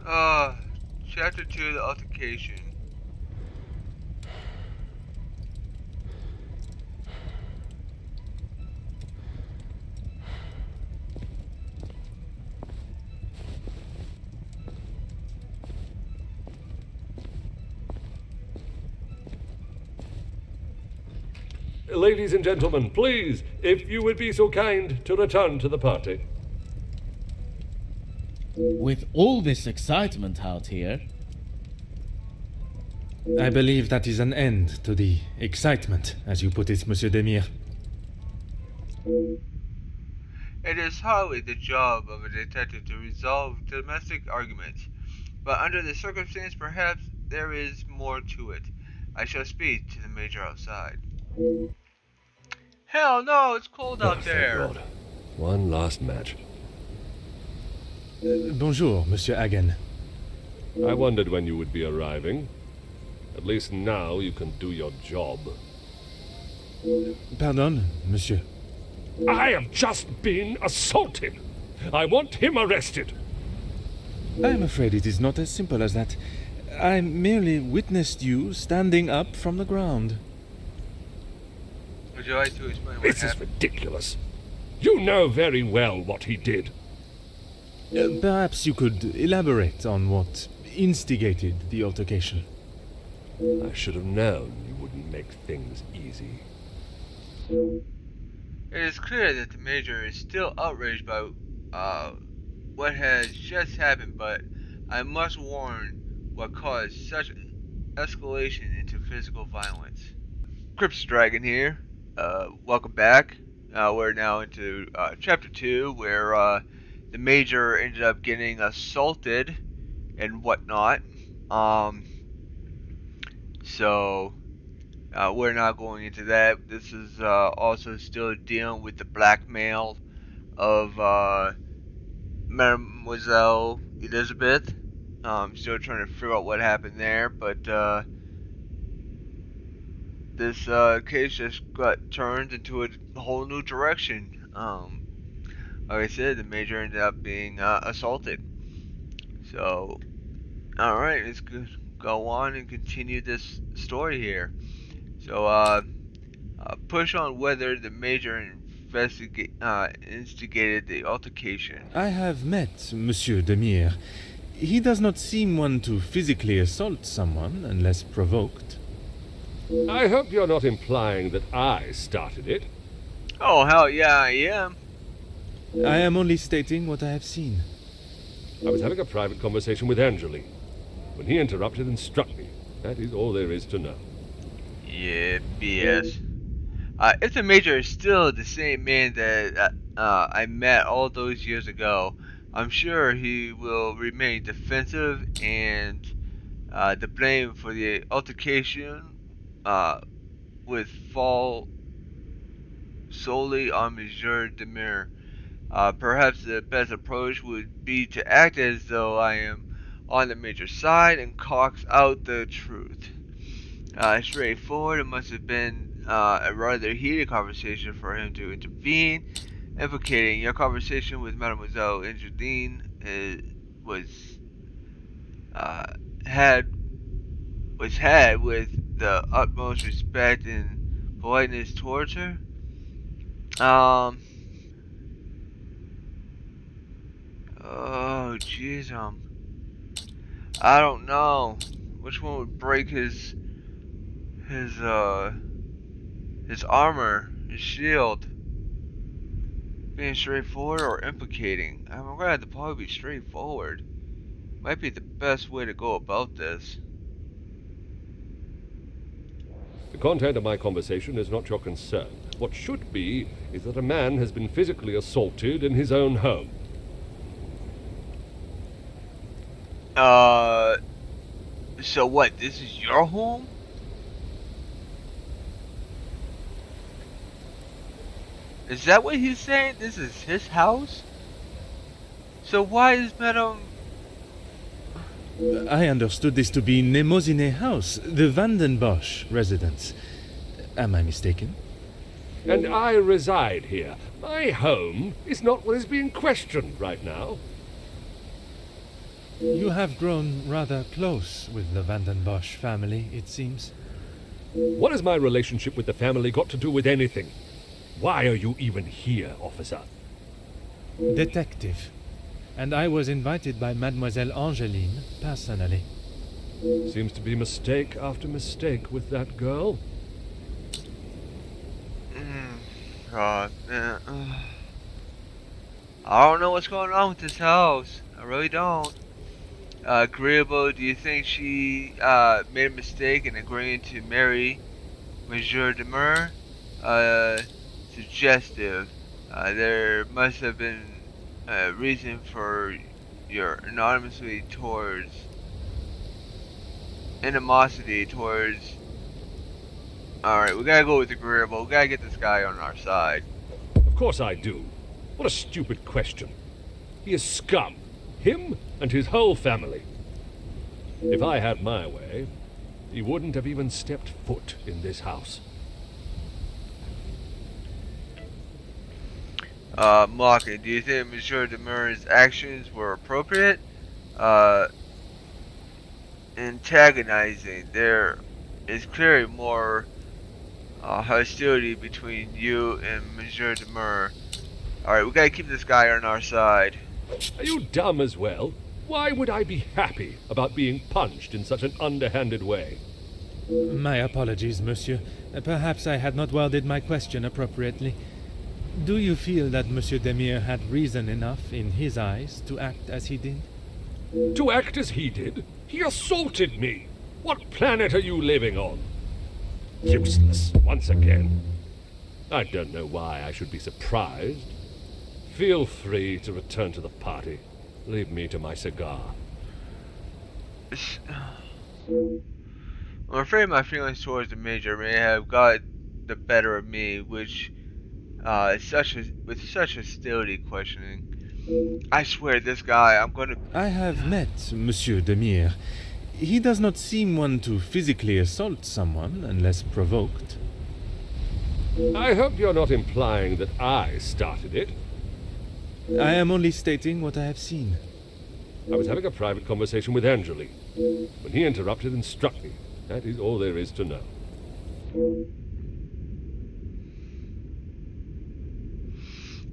Uh, Chapter 2, the Altercation. Ladies and gentlemen, please, if you would be so kind to return to the party. With all this excitement out here, I believe that is an end to the excitement, as you put it, Monsieur Demire. It is hardly the job of a detective to resolve domestic arguments, but under the circumstance, perhaps there is more to it. I shall speak to the Major outside. Hell no, it's cold out Thank there. God. One last match. Bonjour, Monsieur Hagen. I wondered when you would be arriving. At least now you can do your job. Pardon, Monsieur. I have just been assaulted. I want him arrested. I am afraid it is not as simple as that. I merely witnessed you standing up from the ground. Would you like to explain what This is happened? ridiculous. You know very well what he did. Perhaps you could elaborate on what instigated the altercation. I should have known you wouldn't make things easy. It is clear that the Major is still outraged by what has just happened, but I must warn what caused such escalation into physical violence. Crips Dragon here. Welcome back. We're now into Chapter 2, where the Major ended up getting assaulted and whatnot. So we're not going into that. This is also still dealing with the blackmail of Mademoiselle Elizabeth. Still trying to figure out what happened there, but this case just got turned into a whole new direction. Like I said, the Major ended up being assaulted. So, alright, let's go on and continue this story here. So, push on whether the Major instigated the altercation. I have met Monsieur Demire. He does not seem one to physically assault someone unless provoked. I hope you're not implying that I started it. Oh, hell yeah, I am. I am only stating what I have seen. I was having a private conversation with Angeline when he interrupted and struck me. That is all there is to know. Yeah, BS. If the Major is still the same man that I met all those years ago, I'm sure he will remain defensive, and the blame for the altercation would fall solely on Monsieur Demir. Perhaps the best approach would be to act as though I am on the Major's side and coax out the truth. Straightforward, it must have been a rather heated conversation for him to intervene, implicating your conversation with Mademoiselle Angeline was had with the utmost respect and politeness towards her. Oh jeez, I don't know which one would break his armor, his shield. Being straightforward or implicating? I'm glad to probably be straightforward. Might be the best way to go about this. The content of my conversation is not your concern. What should be is that a man has been physically assaulted in his own home. So what? This is your home? Is that what he's saying? This is his house? So why is Madame... I understood this to be Nemozine House, the Vandenbosch residence. Am I mistaken? And I reside here. My home is not what is being questioned right now. You have grown rather close with the Vandenbosch family, it seems. What has my relationship with the family got to do with anything? Why are you even here, officer? Detective. And I was invited by Mademoiselle Angeline personally. Seems to be mistake after mistake with that girl. God, man. I don't know what's going on with this house. I really don't. Agreeable, do you think she made a mistake in agreeing to marry Monsieur Demure? Suggestive. There must have been a reason for your animosity towards. Alright, we gotta go with agreeable. We gotta get this guy on our side. Of course I do. What a stupid question. He is scum. Him and his whole family. If I had my way, he wouldn't have even stepped foot in this house. Mocking, do you think Monsieur Demure's actions were appropriate? Antagonizing. There is clearly more hostility between you and Monsieur Demure. Alright, we gotta keep this guy on our side. Are you dumb as well? Why would I be happy about being punched in such an underhanded way? My apologies, monsieur. Perhaps I had not worded my question appropriately. Do you feel that Monsieur Demure had reason enough in his eyes to act as he did? To act as he did? He assaulted me! What planet are you living on? Useless, once again. I don't know why I should be surprised. Feel free to return to the party. Leave me to my cigar. I'm afraid my feelings towards the Major may have got the better of me, which with such hostility questioning. I swear, this guy, I'm gonna. I have met Monsieur Demure. He does not seem one to physically assault someone unless provoked. I hope you're not implying that I started it. I am only stating what I have seen. I was having a private conversation with Angeline when he interrupted and struck me. That is all there is to know.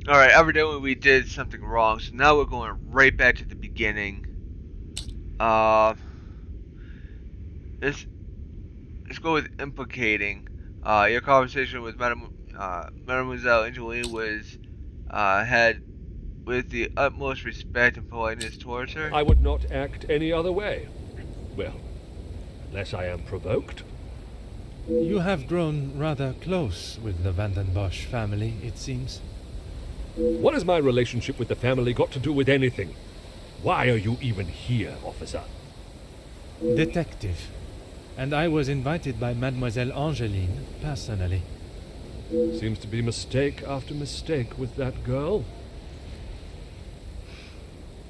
Alright, evidently we did something wrong, so now we're going right back to the beginning. Let's go with implicating. Your conversation with Mademoiselle Angeline was had with the utmost respect and politeness towards her. I would not act any other way. Well, unless I am provoked. You have grown rather close with the Vandenbosch family, it seems. What has my relationship with the family got to do with anything? Why are you even here, officer? Detective. And I was invited by Mademoiselle Angeline personally. Seems to be mistake after mistake with that girl.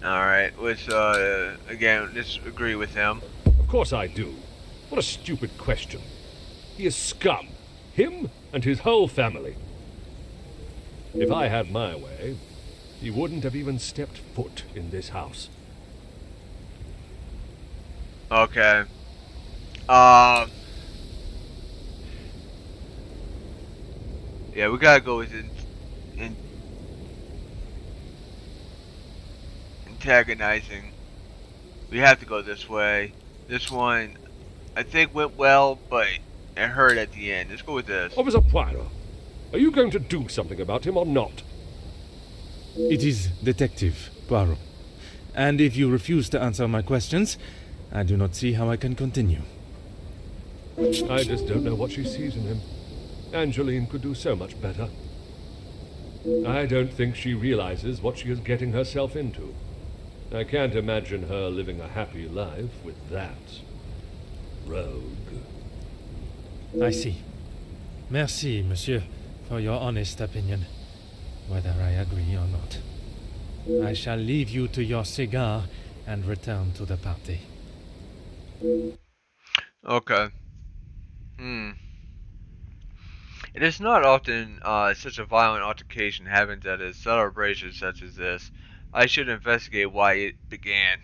Alright, let's again, let's agree with him. Of course I do. What a stupid question. He is scum. Him and his whole family. If I had my way, he wouldn't have even stepped foot in this house. Okay. Yeah, we gotta go with antagonizing. We have to go this way. This one, I think, went well, but it hurt at the end. Let's go with this. Officer Poirot, are you going to do something about him or not? It is Detective Poirot. And if you refuse to answer my questions, I do not see how I can continue. I just don't know what she sees in him. Angeline could do so much better. I don't think she realizes what she is getting herself into. I can't imagine her living a happy life with that rogue. I see. Merci, monsieur, for your honest opinion, whether I agree or not. I shall leave you to your cigar and return to the party. Okay. It is not often such a violent altercation happens at a celebration such as this. I should investigate why it began.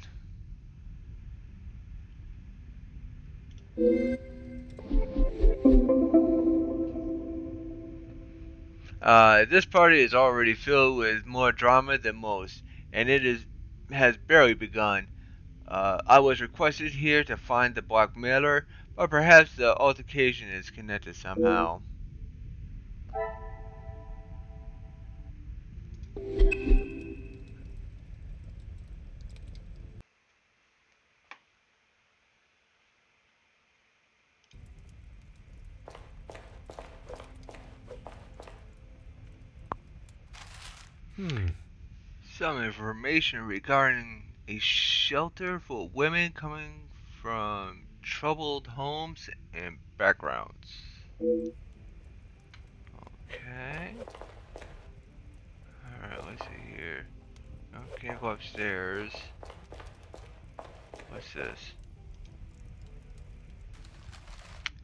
This party is already filled with more drama than most, and has barely begun. I was requested here to find the blackmailer, but perhaps the altercation is connected somehow. Some information regarding a shelter for women coming from troubled homes and backgrounds. Okay. Alright, let's see here. I can't go upstairs. What's this?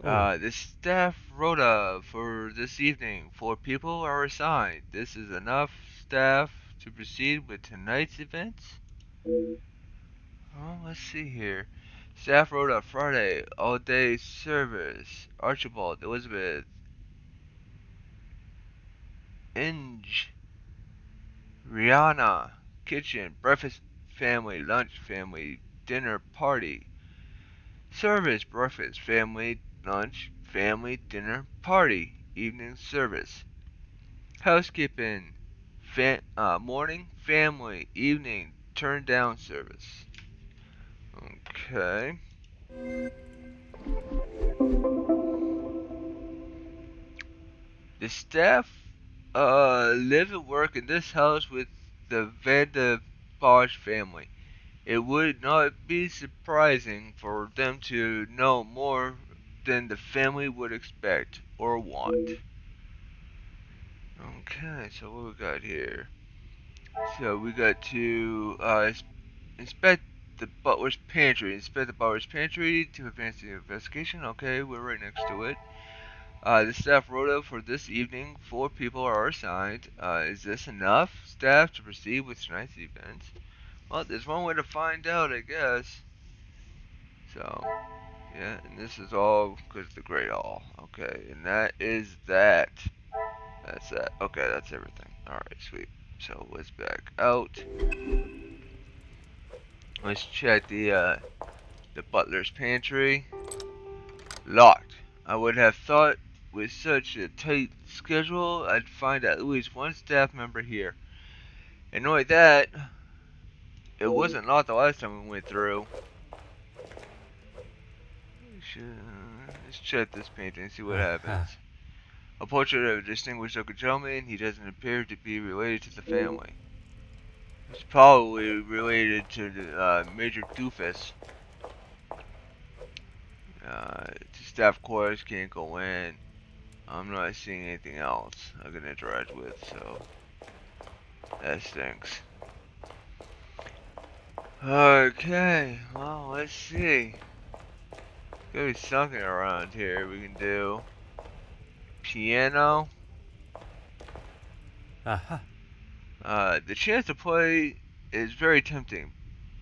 The staff rota for this evening. 4 people are assigned. This is enough staff to proceed with tonight's events? Oh, let's see here. Staff rota Friday, all day service. Archibald, Elizabeth, Inge, Rihanna, kitchen, breakfast family, lunch family, dinner party. Service, breakfast, family, lunch, family, dinner, party, evening service. Housekeeping, morning, family, evening, turn down service. Okay. The staff live and work in this house with the Van de Bosch family. It would not be surprising for them to know more than the family would expect or want. Okay, so what we got here? So we got to inspect the butler's pantry. Inspect the butler's pantry to advance the investigation. Okay, we're right next to it. The staff rota for this evening, 4 people are assigned. Is this enough staff to proceed with tonight's events? Well, there's one way to find out, I guess. So, yeah, and this is all because of the Great Hall. Okay, and that is that. That's that. Okay, that's everything. Alright, sweet. So, let's back out. Let's check the butler's pantry. Locked. I would have thought with such a tight schedule, I'd find at least one staff member here. And not only that, it wasn't locked the last time we went through. Let's check this painting and see what happens. A portrait of a distinguished looking gentleman. He doesn't appear to be related to the family. It's probably related to the Major Doofus. The staff quarters can't go in. I'm not seeing anything else I can interact with, so that stinks. Okay, well, let's see. Gotta be something around here we can do. Piano. Aha. The chance to play is very tempting,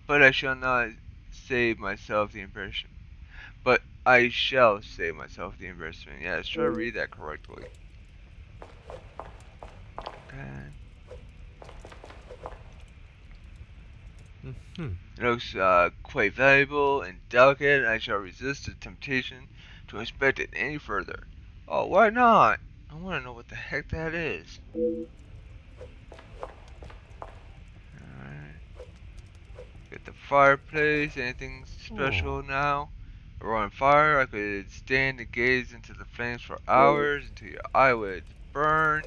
but I shall not save myself the impression. But I shall save myself the investment. Yeah, let's try to read that correctly. Okay. It looks quite valuable and delicate. I shall resist the temptation to inspect it any further. Oh, why not? I want to know what the heck that is. Alright. Get the fireplace. Anything special now? We're on fire. I could stand and gaze into the flames for hours until your eyelids burn.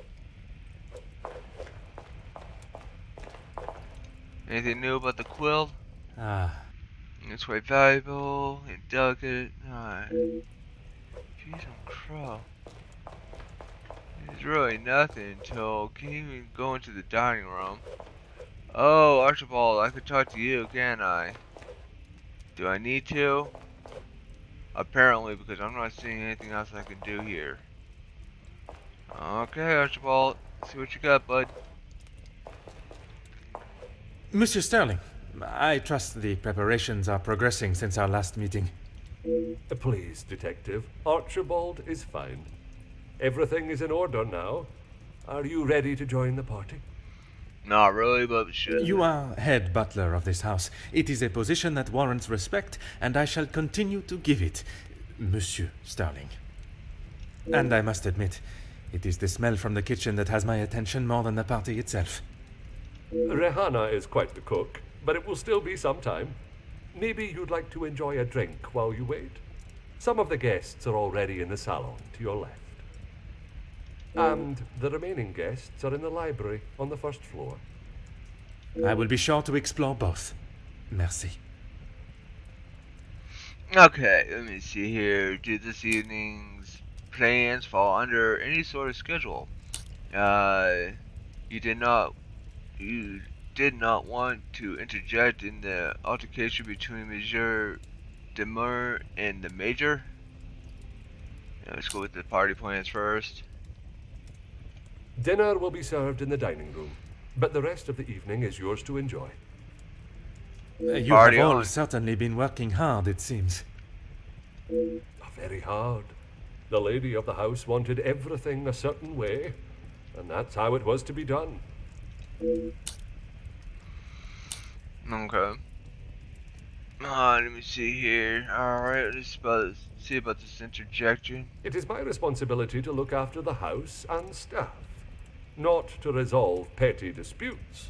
Anything new about the quilt? It's quite valuable and delicate. Jeez, I'm crow. There's really nothing until can you even go into the dining room? Oh, Archibald, I could talk to you, can't I? Do I need to? Apparently, because I'm not seeing anything else I can do here. Okay, Archibald, see what you got, bud. Monsieur Sterling, I trust the preparations are progressing since our last meeting. Please, Detective. Archibald is fine. Everything is in order now. Are you ready to join the party? Not really, but should. You are head butler of this house. It is a position that warrants respect, and I shall continue to give it, Monsieur Sterling. And I must admit, it is the smell from the kitchen that has my attention more than the party itself. Rehanna is quite the cook, but it will still be some time. Maybe you'd like to enjoy a drink while you wait? Some of the guests are already in the salon to your left. And the remaining guests are in the library on the first floor. I will be sure to explore both. Merci. Okay, let me see here. Do this evening's plans fall under any sort of schedule? You did not want to interject in the altercation between Monsieur Demur and the Major. Let's go with the party plans first. Dinner will be served in the dining room, but the rest of the evening is yours to enjoy. You Party have all on. certainly been working hard, it seems. Very hard. The lady of the house wanted everything a certain way, and that's how it was to be done. Okay. Let me see here. Alright, let's see about this interjection. It is my responsibility to look after the house and staff, not to resolve petty disputes.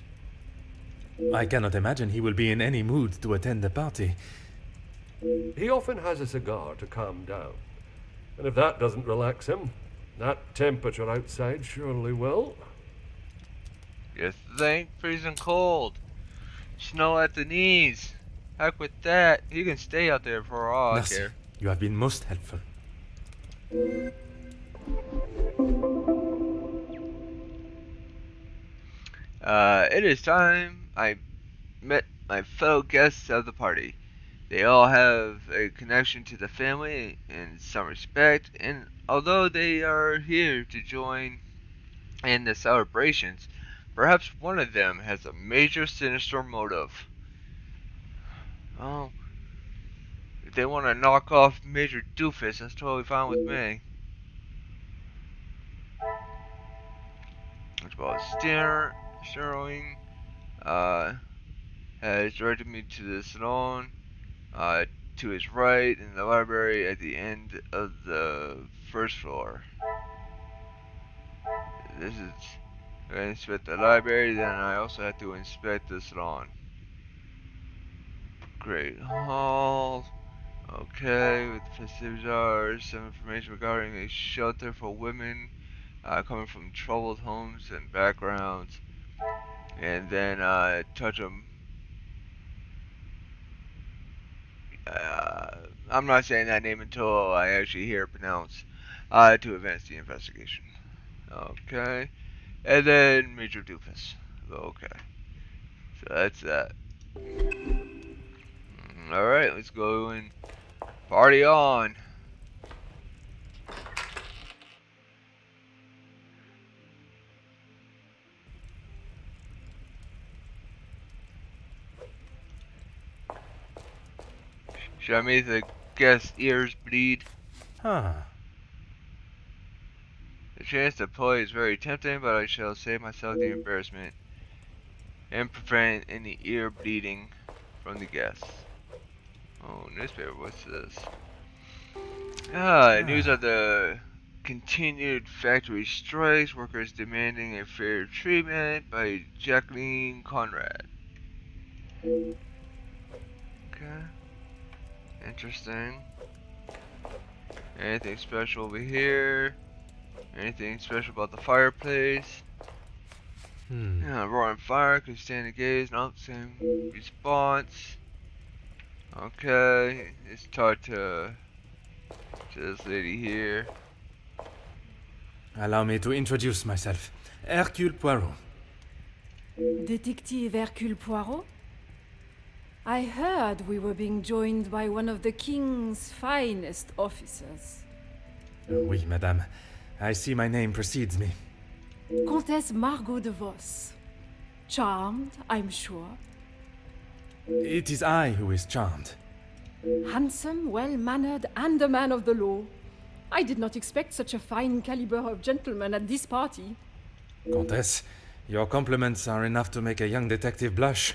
I cannot imagine he will be in any mood to attend the party. He often has a cigar to calm down, and if that doesn't relax him, that temperature outside surely will. You think? Freezing cold. Snow at the knees. Heck with that. You can stay out there for all I Merci. care. You have been most helpful. It is time I met my fellow guests of the party. They all have a connection to the family in some respect, and although they are here to join in the celebrations, perhaps one of them has a major sinister motive. Oh, if they want to knock off Major Doofus, that's totally fine with me. Which about Sterling has directed me to the salon, to his right in the library at the end of the first floor. This is going to inspect the library, then I also have to inspect the salon. Great Hall. Okay, with the festivities are some information regarding a shelter for women coming from troubled homes and backgrounds. And then touch them. I'm not saying that name until I actually hear it pronounced. To advance the investigation. Okay. And then Major Doofus. Okay. So that's that. Alright, let's go and party on. Should I make the guest ears bleed? Huh. The chance to play is very tempting, but I shall save myself the embarrassment and prevent any ear bleeding from the guests. Oh, newspaper, what's this? News of the continued factory strikes, workers demanding a fair treatment by Jacqueline Conrad. Okay. Interesting. Anything special over here? Anything special about the fireplace? Yeah, roaring fire, could stand and gaze, no, same response. Okay, let's talk to this lady here. Allow me to introduce myself. Hercule Poirot. Detective Hercule Poirot? I heard we were being joined by one of the King's finest officers. Oui, madame. I see my name precedes me. Comtesse Margot de Vos. Charmed, I'm sure. It is I who is charmed. Handsome, well-mannered, and a man of the law. I did not expect such a fine caliber of gentleman at this party. Comtesse, your compliments are enough to make a young detective blush.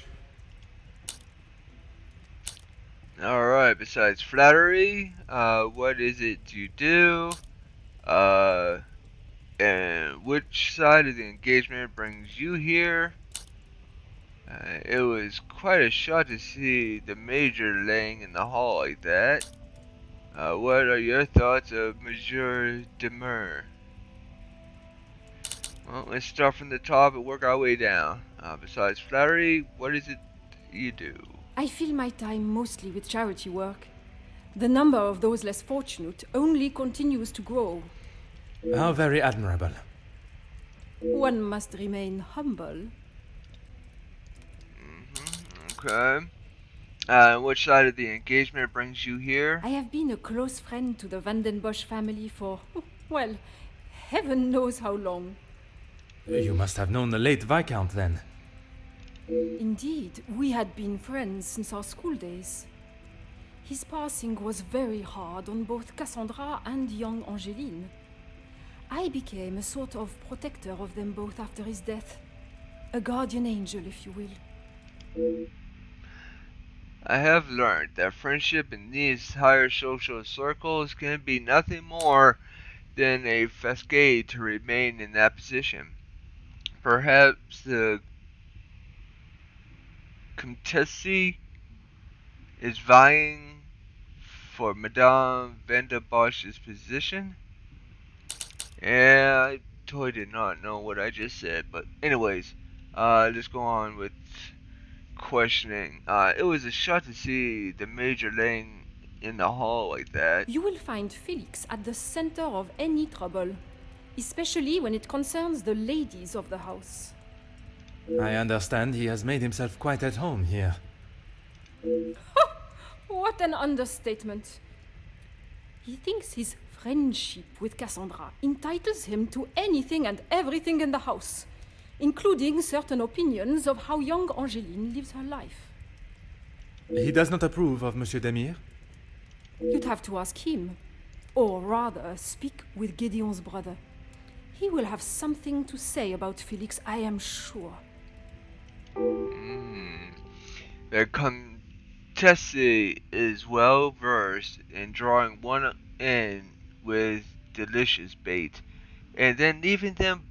Alright, besides flattery, what is it you do? And which side of the engagement brings you here? It was quite a shock to see the Major laying in the hall like that. What are your thoughts of Monsieur Demure? Well, let's start from the top and work our way down. Besides flattery, what is it you do? I fill my time mostly with charity work. The number of those less fortunate only continues to grow. How very admirable. One must remain humble. Okay. Which side of the engagement brings you here? I have been a close friend to the Vandenbosch family for, well, heaven knows how long. You must have known the late Viscount then. Indeed, we had been friends since our school days. His passing was very hard on both Cassandra and young Angeline. I became a sort of protector of them both after his death. A guardian angel, if you will. I have learned that friendship in these higher social circles can be nothing more than a facade to remain in that position. Perhaps the Comtesse is vying for Madame Vandenbosch's position? Yeah, I totally did not know what I just said, but anyways, let's go on with questioning. It was a shock to see the Major laying in the hall like that. You will find Felix at the center of any trouble, especially when it concerns the ladies of the house. I understand he has made himself quite at home here. What an understatement. He thinks his friendship with Cassandra entitles him to anything and everything in the house, including certain opinions of how young Angeline lives her life. He does not approve of Monsieur Demire? You'd have to ask him, or rather speak with Gideon's brother. He will have something to say about Felix, I am sure. The Comtesse is well versed in drawing one in with delicious bait, and then leaving them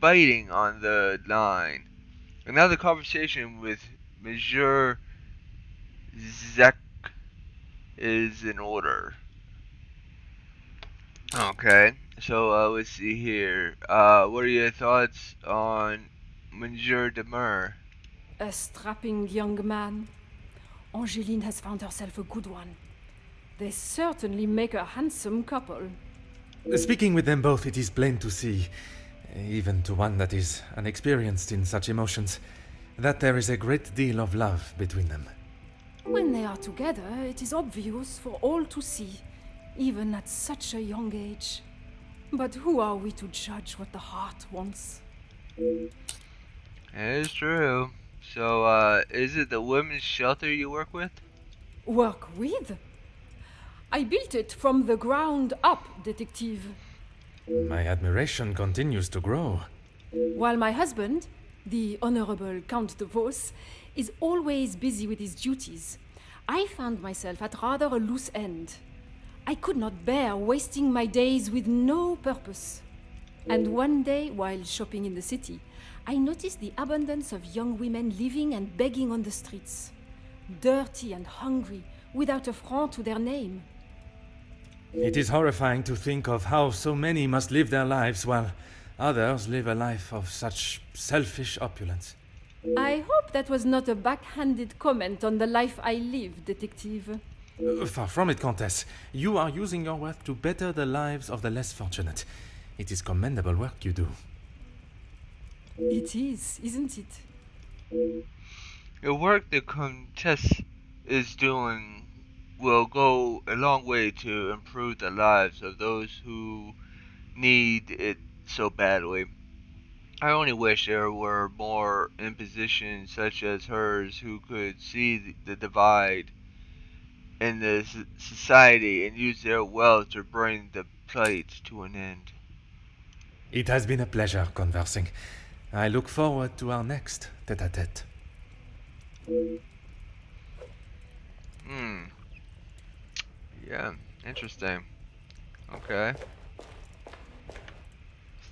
biting on the line. Another conversation with Monsieur Zek is in order. Okay, so let's see here. What are your thoughts on Monsieur Demure? A strapping young man. Angeline has found herself a good one. They certainly make a handsome couple. Speaking with them both, it is plain to see, even to one that is unexperienced in such emotions, that there is a great deal of love between them. When they are together, it is obvious for all to see, even at such a young age. But who are we to judge what the heart wants? It's true. So, is it the women's shelter you work with? Work with? I built it from the ground up, detective. My admiration continues to grow. While my husband, the Honorable Count de Vos, is always busy with his duties, I found myself at rather a loose end. I could not bear wasting my days with no purpose. And one day, while shopping in the city, I noticed the abundance of young women living and begging on the streets. Dirty and hungry, without a franc to their name. It is horrifying to think of how so many must live their lives while others live a life of such selfish opulence. I hope that was not a backhanded comment on the life I live, detective. Far from it, Comtesse. You are using your work to better the lives of the less fortunate. It is commendable work you do. It is, isn't it? The work the Comtesse is doing will go a long way to improve the lives of those who need it so badly. I only wish there were more in positions such as hers who could see the divide in the society and use their wealth to bring the plight to an end. It has been a pleasure conversing. I look forward to our next tete-a-tete. Yeah, interesting. Okay.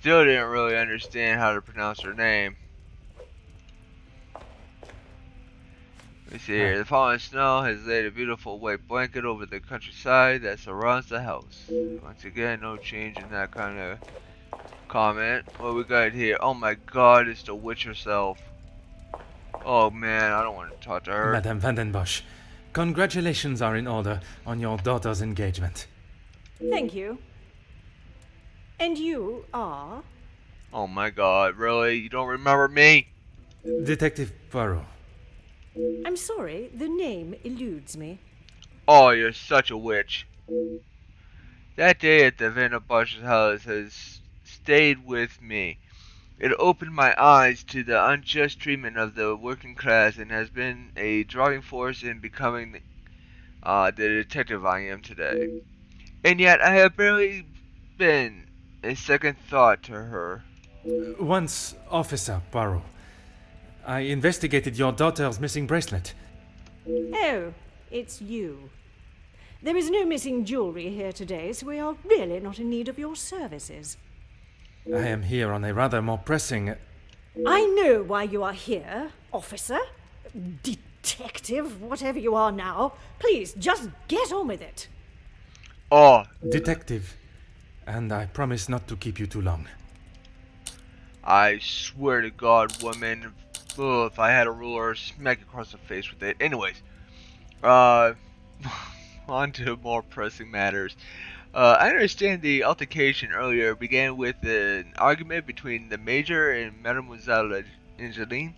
Still didn't really understand how to pronounce her name. Let me see here. The falling snow has laid a beautiful white blanket over the countryside that surrounds the house. Once again, no change in that kind of comment. What we got here? Oh my god, it's the witch herself. Oh man, I don't want to talk to her. Madame Vandenbosch, congratulations are in order on your daughter's engagement. Thank you. And you are? Oh my god, really? You don't remember me? Detective Poirot. I'm sorry, the name eludes me. Oh, you're such a witch. That day at the Vandenbosch's house has stayed with me. It opened my eyes to the unjust treatment of the working class and has been a driving force in becoming the detective I am today. And yet I have barely been a second thought to her. Once, Officer Poirot, I investigated your daughter's missing bracelet. Oh, it's you. There is no missing jewelry here today, so we are really not in need of your services. I am here on a rather more pressing... I know why you are here, officer, detective, whatever you are now. Please, just get on with it. Oh, Detective, and I promise not to keep you too long. I swear to God, woman, if I had a ruler, smack you across the face with it. Anyways, on to more pressing matters. I understand the altercation earlier began with an argument between the Major and Mademoiselle Angeline.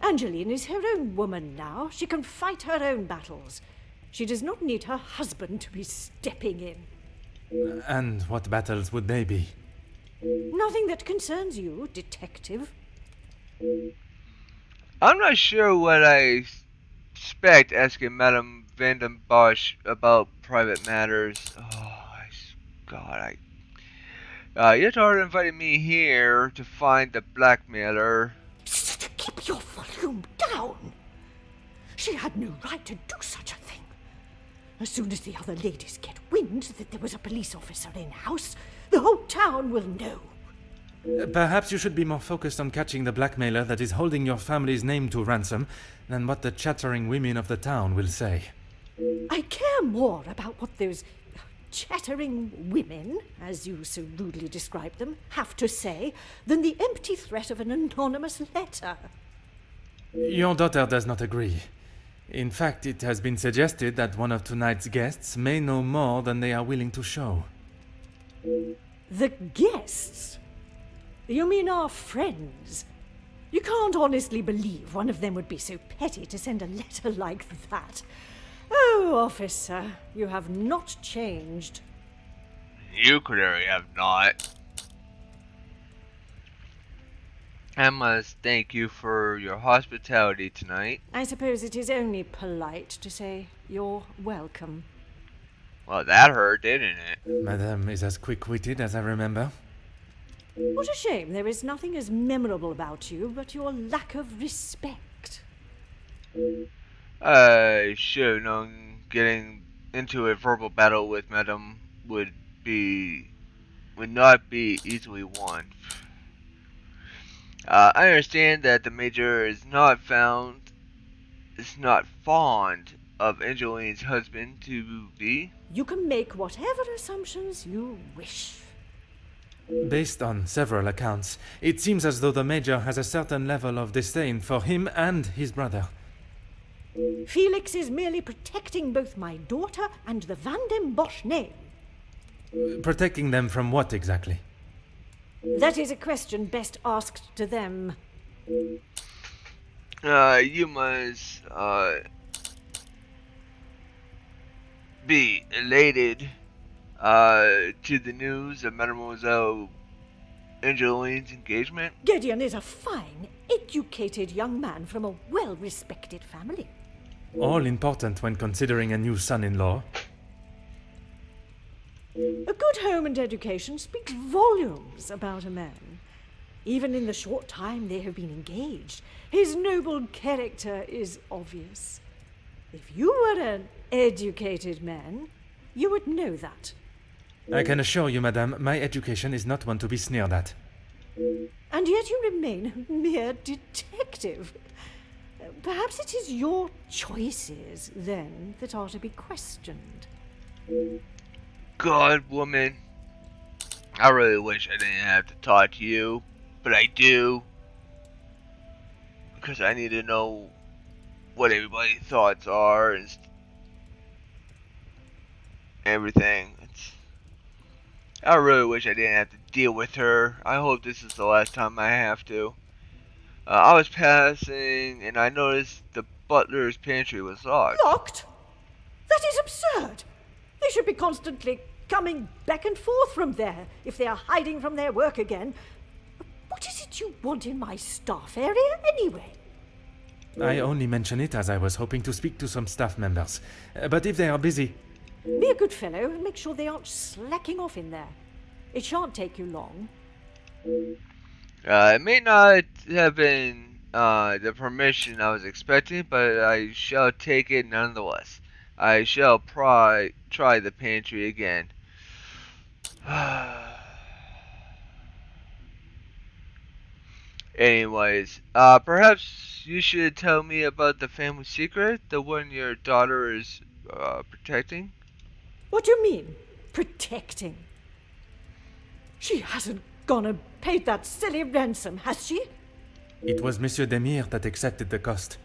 Angeline is her own woman now. She can fight her own battles. She does not need her husband to be stepping in. And what battles would they be? Nothing that concerns you, detective. I'm not sure what I expect asking Madame Vandenbosch about private matters. Your daughter invited me here to find the blackmailer. Keep your volume down. She had no right to do such a thing. As soon as the other ladies get wind that there was a police officer in house, the whole town will know. Perhaps you should be more focused on catching the blackmailer that is holding your family's name to ransom than what the chattering women of the town will say. I care more about what those chattering women, as you so rudely describe them, have to say than the empty threat of an anonymous letter. Your daughter does not agree. In fact, it has been suggested that one of tonight's guests may know more than they are willing to show. The guests? You mean our friends? You can't honestly believe one of them would be so petty to send a letter like that. Oh, officer, you have not changed. You clearly have not. I must thank you for your hospitality tonight. I suppose it is only polite to say you're welcome. Well, that hurt, didn't it? Madame is as quick-witted as I remember. What a shame there is nothing as memorable about you but your lack of respect. I should have known getting into a verbal battle with Madame would not be easily won. I understand that the Major is not fond of Angeline's husband to be. You can make whatever assumptions you wish. Based on several accounts, it seems as though the Major has a certain level of disdain for him and his brother. Felix is merely protecting both my daughter and the Vandenbosch name. Protecting them from what exactly? That is a question best asked to them. You must be elated to the news of Mademoiselle Angeline's engagement. Gideon is a fine, educated young man from a well-respected family. All important when considering a new son-in-law. A good home and education speaks volumes about a man. Even in the short time they have been engaged, his noble character is obvious. If you were an educated man, you would know that. I can assure you, madame, my education is not one to be sneered at. And yet you remain a mere detective. Perhaps it is your choices, then, that are to be questioned. God, woman. I really wish I didn't have to talk to you, but I do. Because I need to know what everybody's thoughts are and everything. I really wish I didn't have to deal with her. I hope this is the last time I have to. I was passing and I noticed the butler's pantry was locked. Locked? That is absurd. They should be constantly coming back and forth from there if they are hiding from their work again. What is it you want in my staff area anyway? I only mention it as I was hoping to speak to some staff members. But if they are busy... Be a good fellow and make sure they aren't slacking off in there. It shan't take you long. It may not have been the permission I was expecting, but I shall take it nonetheless. I shall try the pantry again. Anyways, perhaps you should tell me about the family secret, the one your daughter is protecting? What do you mean, protecting? She hasn't gone and paid that silly ransom, has she? It was Monsieur Demire that accepted the cost.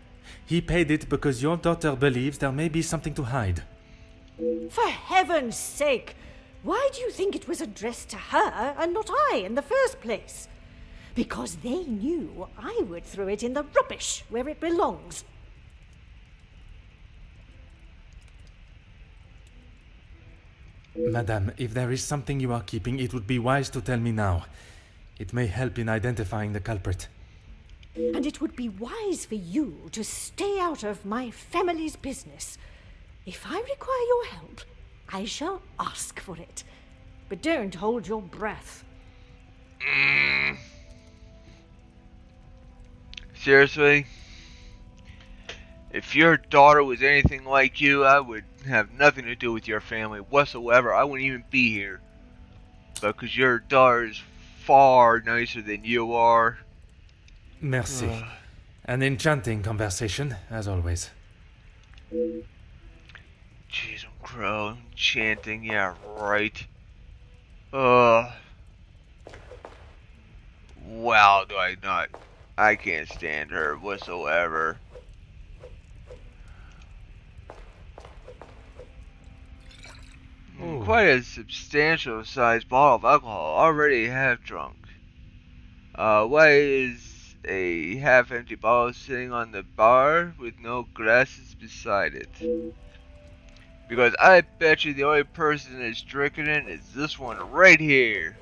He paid it because your daughter believes there may be something to hide. For heaven's sake! Why do you think it was addressed to her and not I in the first place? Because they knew I would throw it in the rubbish where it belongs. Madame, if there is something you are keeping, it would be wise to tell me now. It may help in identifying the culprit. And it would be wise for you to stay out of my family's business. If I require your help, I shall ask for it. But don't hold your breath. Seriously? If your daughter was anything like you, I would have nothing to do with your family whatsoever. I wouldn't even be here. But because your daughter is far nicer than you are. Merci. An enchanting conversation, as always. Jeez, Crow, enchanting, yeah, right. Wow, do I not. I can't stand her whatsoever. Quite a substantial sized bottle of alcohol, already half drunk. Why is a half empty bottle sitting on the bar with no glasses beside it? Because I bet you the only person that's drinking it is this one right here,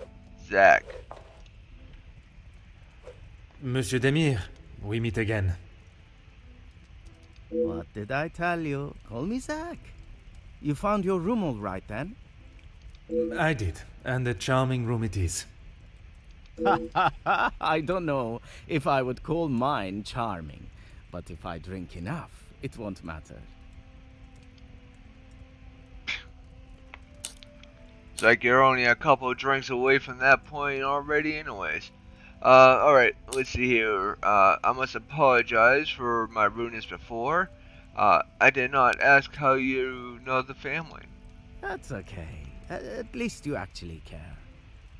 Zach. Monsieur Demire, we meet again. What did I tell you? Call me Zach. You found your room all right then? I did, and a charming room it is. I don't know if I would call mine charming, but if I drink enough, it won't matter. It's like you're only a couple of drinks away from that point already anyways. Alright, let's see here. I must apologize for my rudeness before. I did not ask how you know the family. That's okay. At least you actually care.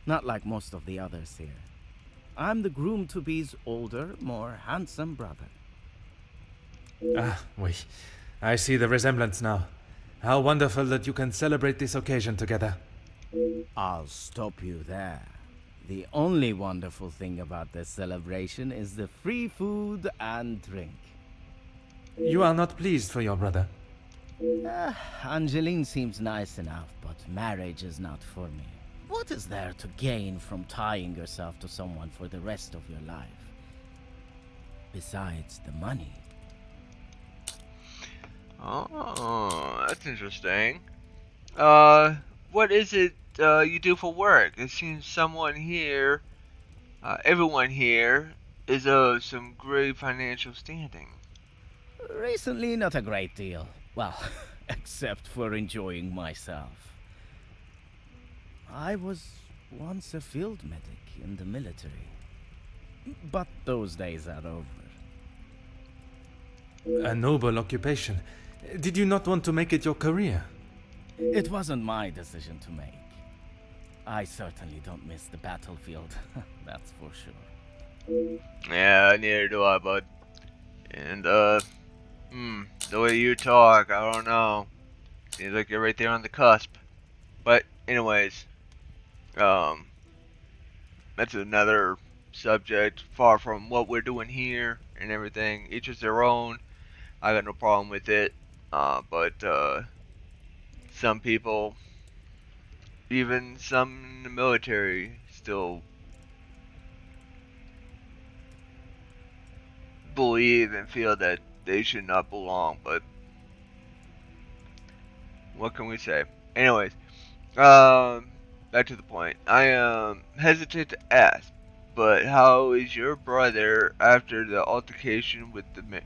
Not like most of the others here. I'm the groom-to-be's older, more handsome brother. Ah, oui. I see the resemblance now. How wonderful that you can celebrate this occasion together. I'll stop you there. The only wonderful thing about this celebration is the free food and drink. You are not pleased for your brother? Angeline seems nice enough, but marriage is not for me. What is there to gain from tying yourself to someone for the rest of your life? Besides the money. Oh, that's interesting. What is it you do for work? It seems everyone here, is of some great financial standing. Recently, not a great deal. Well, except for enjoying myself. I was once a field medic in the military. But those days are over. A noble occupation. Did you not want to make it your career? It wasn't my decision to make. I certainly don't miss the battlefield, that's for sure. Yeah, neither do I, bud. And, the way you talk, I don't know. Seems like you're right there on the cusp. But, anyways, that's another subject, far from what we're doing here and everything. Each is their own. I got no problem with it. But some people, even some in the military, still believe and feel that they should not belong. But what can we say? Anyways, back to the point. I am hesitant to ask, but how is your brother after the altercation with the major?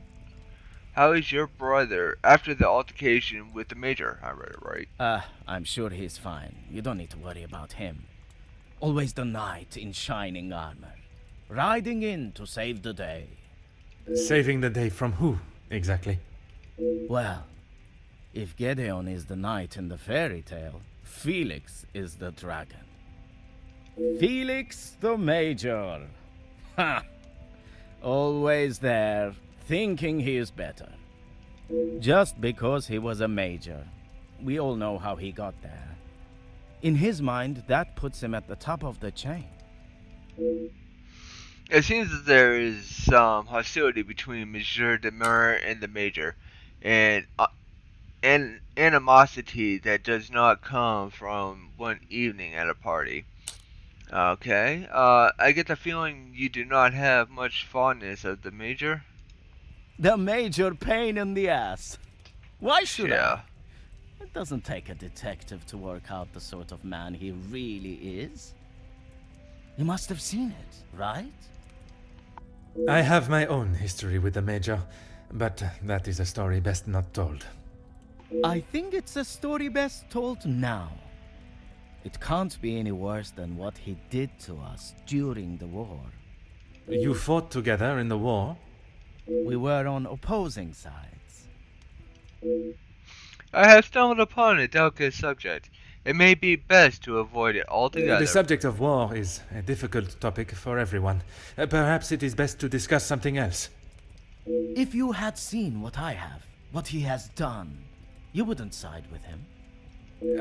I read it right. I'm sure he's fine. You don't need to worry about him. Always the knight in shining armor. Riding in to save the day. Saving the day from who, exactly? Well, if Gedeon is the knight in the fairy tale, Felix is the dragon. Felix the Major. Ha! Always there, thinking he is better. Just because he was a major. We all know how he got there. In his mind, that puts him at the top of the chain. It seems that there is some hostility between Monsieur Demure and the Major, and animosity that does not come from one evening at a party. Okay, I get the feeling you do not have much fondness of the Major. The major pain in the ass. Why should Yeah. I? It doesn't take a detective to work out the sort of man he really is. You must have seen it, right? I have my own history with the Major, but that is a story best not told. I think it's a story best told now. It can't be any worse than what he did to us during the war. You fought together in the war? We were on opposing sides. I have stumbled upon a delicate subject. It may be best to avoid it altogether. The subject of war is a difficult topic for everyone. Perhaps it is best to discuss something else. If you had seen what I have, what he has done, you wouldn't side with him.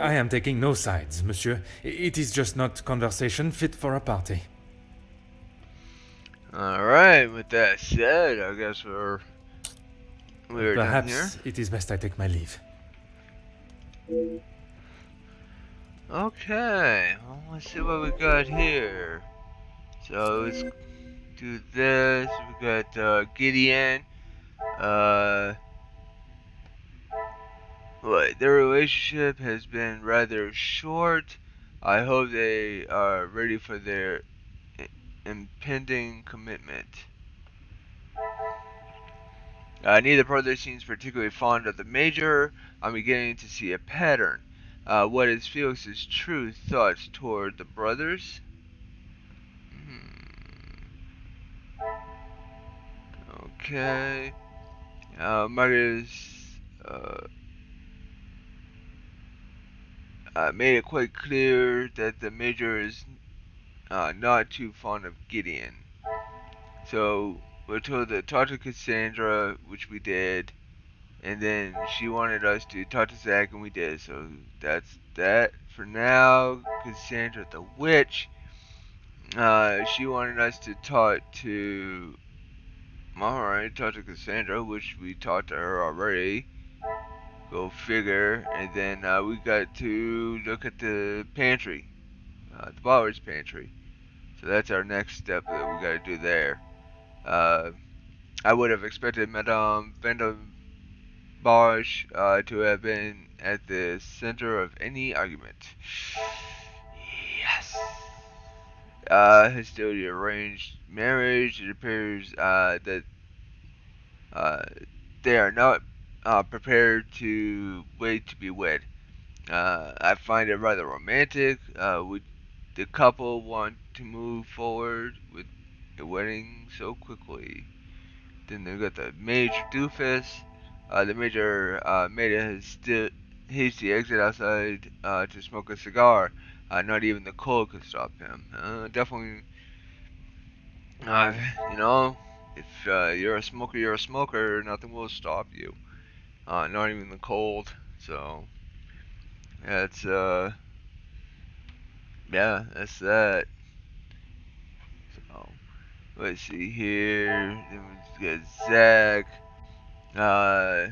I am taking no sides, monsieur. It is just not conversation fit for a party. Alright, with that said, I guess we're done here. Perhaps it is best I take my leave. Okay, well, let's see what we got here. So let's do this. We got Gideon. Their relationship has been rather short. I hope they are ready for their impending commitment. Neither brother seems particularly fond of the Major. I'm beginning to see a pattern. What is Felix's true thoughts toward the brothers? Okay. Marcus made it quite clear that the Major is not too fond of Gideon. So we're told to talk to Cassandra, which we did, and then she wanted us to talk to Zach, and we did. So that's that for now. Cassandra the witch. She wanted us to talk to. Alright, talk to Cassandra, which we talked to her already. Go figure. And then we got to look at the pantry, the Butler's pantry. So that's our next step that we got to do there. I would have expected Madame Bosch to have been at the center of any argument. Yes. Hostility arranged marriage. It appears that uh, they are not prepared to wait to be wed. I find it rather romantic. Would the couple want to move forward with a wedding so quickly? Then they got the major doofus. The major made a hasty exit outside to smoke a cigar. Not even the cold could stop him. Definitely, uh, you know, if you're a smoker, you're a smoker. Nothing will stop you. Not even the cold. So that's yeah, that's that. So let's see here. Then we got Zach. Uh,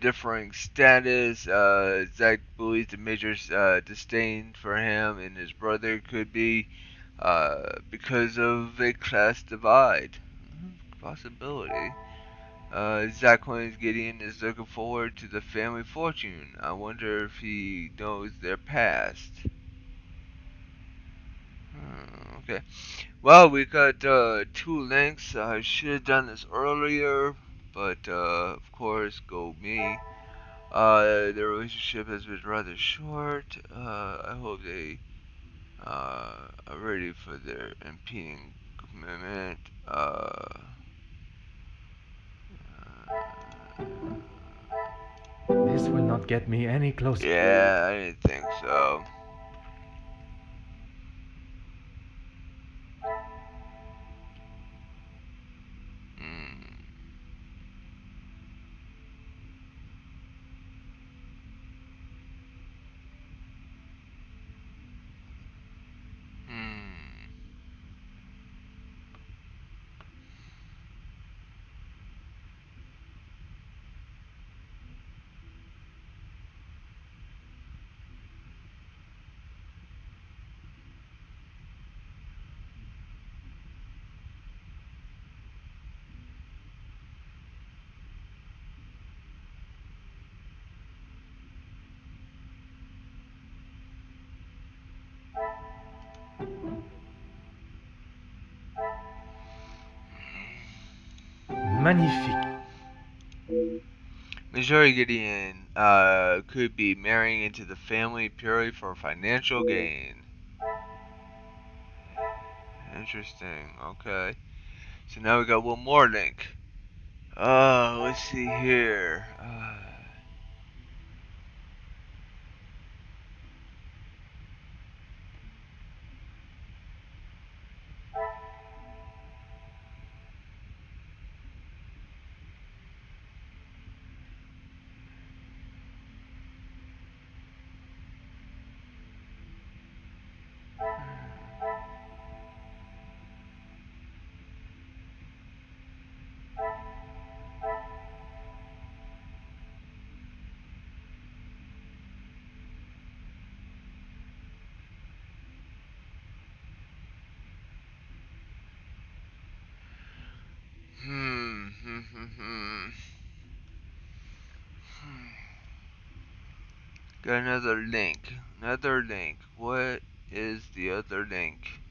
differing status. Zach believes the Major's disdain for him and his brother could be because of a class divide. Possibility. Zach claims Gideon is looking forward to the family fortune. I wonder if he knows their past. Okay. Well, we got two links. I should have done this earlier, but of course, go me. Their relationship has been rather short. I hope they are ready for their impending commitment. This will not get me any closer. Yeah, I didn't think so. Hmm. Hmm. Magnifique. Missouri Gideon could be marrying into the family purely for financial gain. Interesting. Okay. So now we got one more link. Let's see here. Hmm. Hmm. Hmm. Hmm. Got another link. Another link. What is the other link?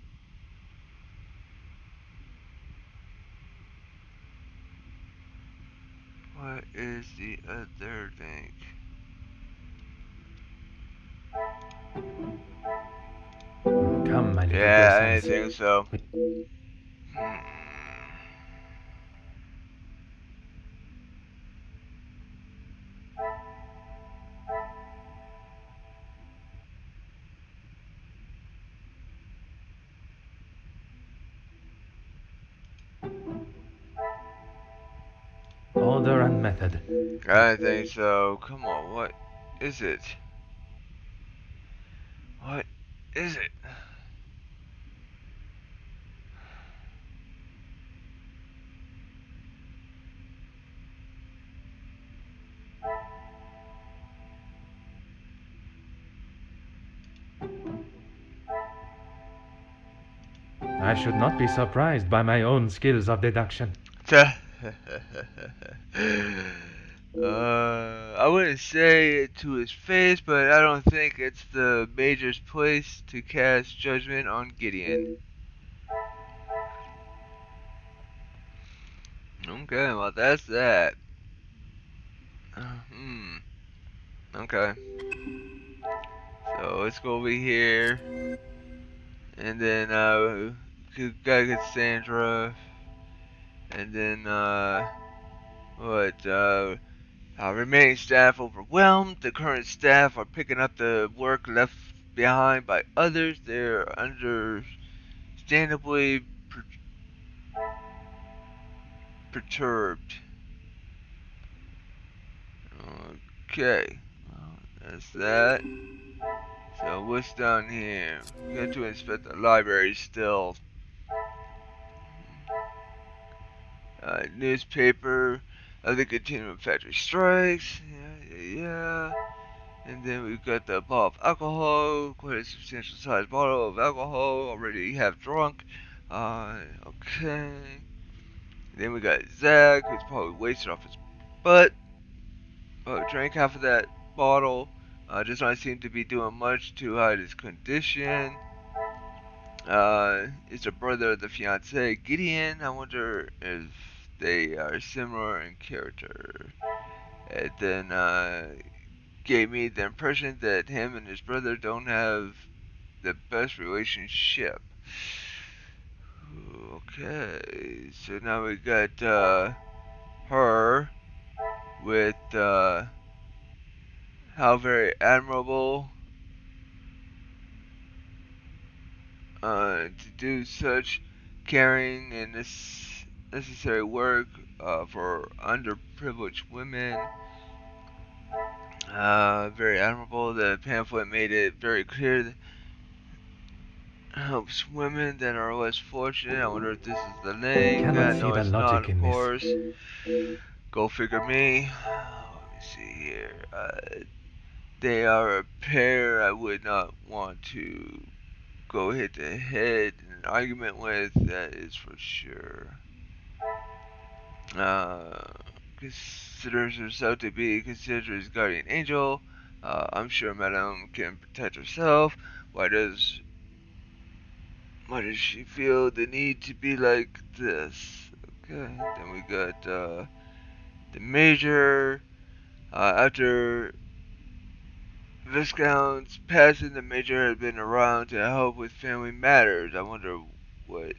What is the other link? Come, my little Yeah, I deux didn't think so. With Hmm. order and method. I didn't think so. Come on, what is it? What is it? I should not be surprised by my own skills of deduction. I wouldn't say it to his face, but I don't think it's the Major's place to cast judgment on Gideon. Okay, well that's that. Hmm. Okay. So let's go over here, and then gotta get Sandra, and then what? Remaining staff overwhelmed. The current staff are picking up the work left behind by others. They're understandably perturbed. Okay, well, that's that. So what's down here? We got to inspect the library still. Newspaper of the continuing factory strikes. Yeah. And then we've got the bottle of alcohol, quite a substantial sized bottle of alcohol, already half drunk. Okay. Then we got Zach, who's probably wasted off his butt. Drank half of that bottle. Does not seem to be doing much to hide his condition. Is the brother of the fiance, Gideon. I wonder if they are similar in character. And then, gave me the impression that him and his brother don't have the best relationship. Okay, so now we got her with how very admirable to do such caring and necessary work for underprivileged women. Very admirable. The pamphlet made it very clear that helps women that are less fortunate. I wonder if this is the link. Cannot see No, the it's logic not, of in this. course. Go figure me. Let me see here. They are a pair I would not want to go head to head in an argument with, that is for sure. Considers herself to be considered his guardian angel. I'm sure Madame can protect herself. Why does she feel the need to be like this? Okay, then we got the Major. After Viscount's passing, the Major had been around to help with family matters. I wonder what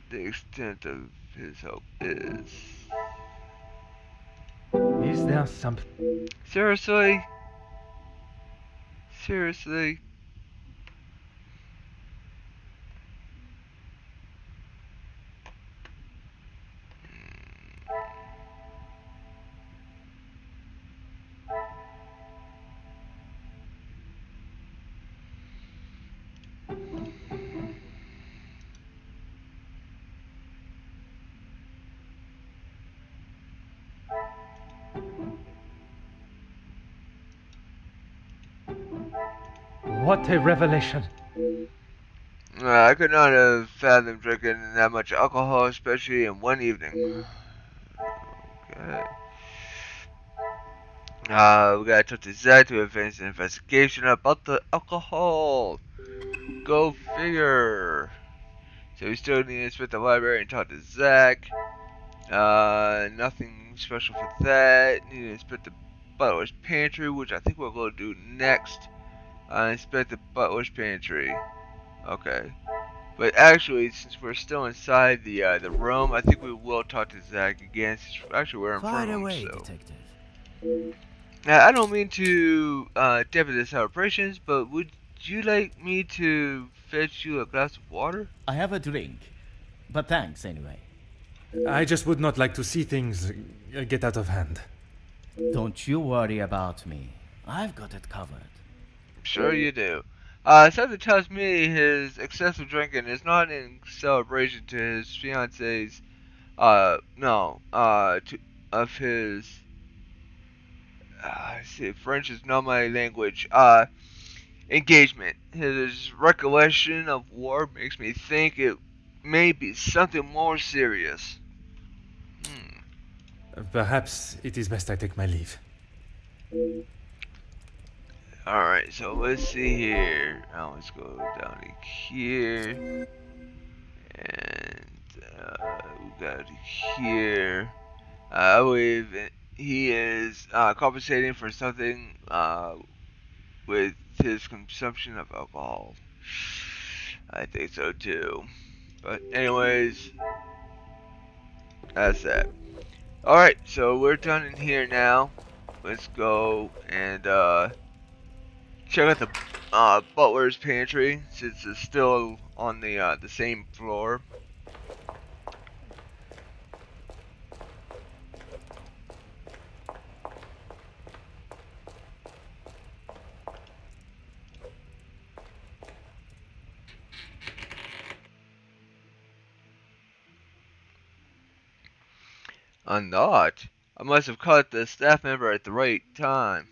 the extent of his help is. Is there some... Seriously? Seriously? What a revelation! I could not have fathomed drinking that much alcohol, especially in one evening. Okay. We gotta talk to Zach to advance an investigation about the alcohol. Go figure. So we still need to inspect the library and talk to Zach. Nothing special for that. Need to inspect the Butler's Pantry, which I think we're going to do next. Inspect the Butler's Pantry. Okay. But actually, since we're still inside the room, I think we will talk to Zach again. Since actually we're in front of him, away, so. detective. Now, I don't mean to dampen this celebrations, but would you like me to fetch you a glass of water? I have a drink, but thanks anyway. I just would not like to see things get out of hand. Don't you worry about me. I've got it covered. Sure you do. Something tells me his excessive drinking is not in celebration to his fiance's, of his, see, French is not my language, engagement. His recollection of war makes me think it may be something more serious. Perhaps it is best I take my leave. Alright, so let's see here. Let's go down to here. And we got here. I believe he is compensating for something with his consumption of alcohol. I think so too. But anyways, that's that. Alright, so we're done in here now. Let's go and check out the Butler's pantry, since it's still on the same floor. I'm not. I must have caught the staff member at the right time.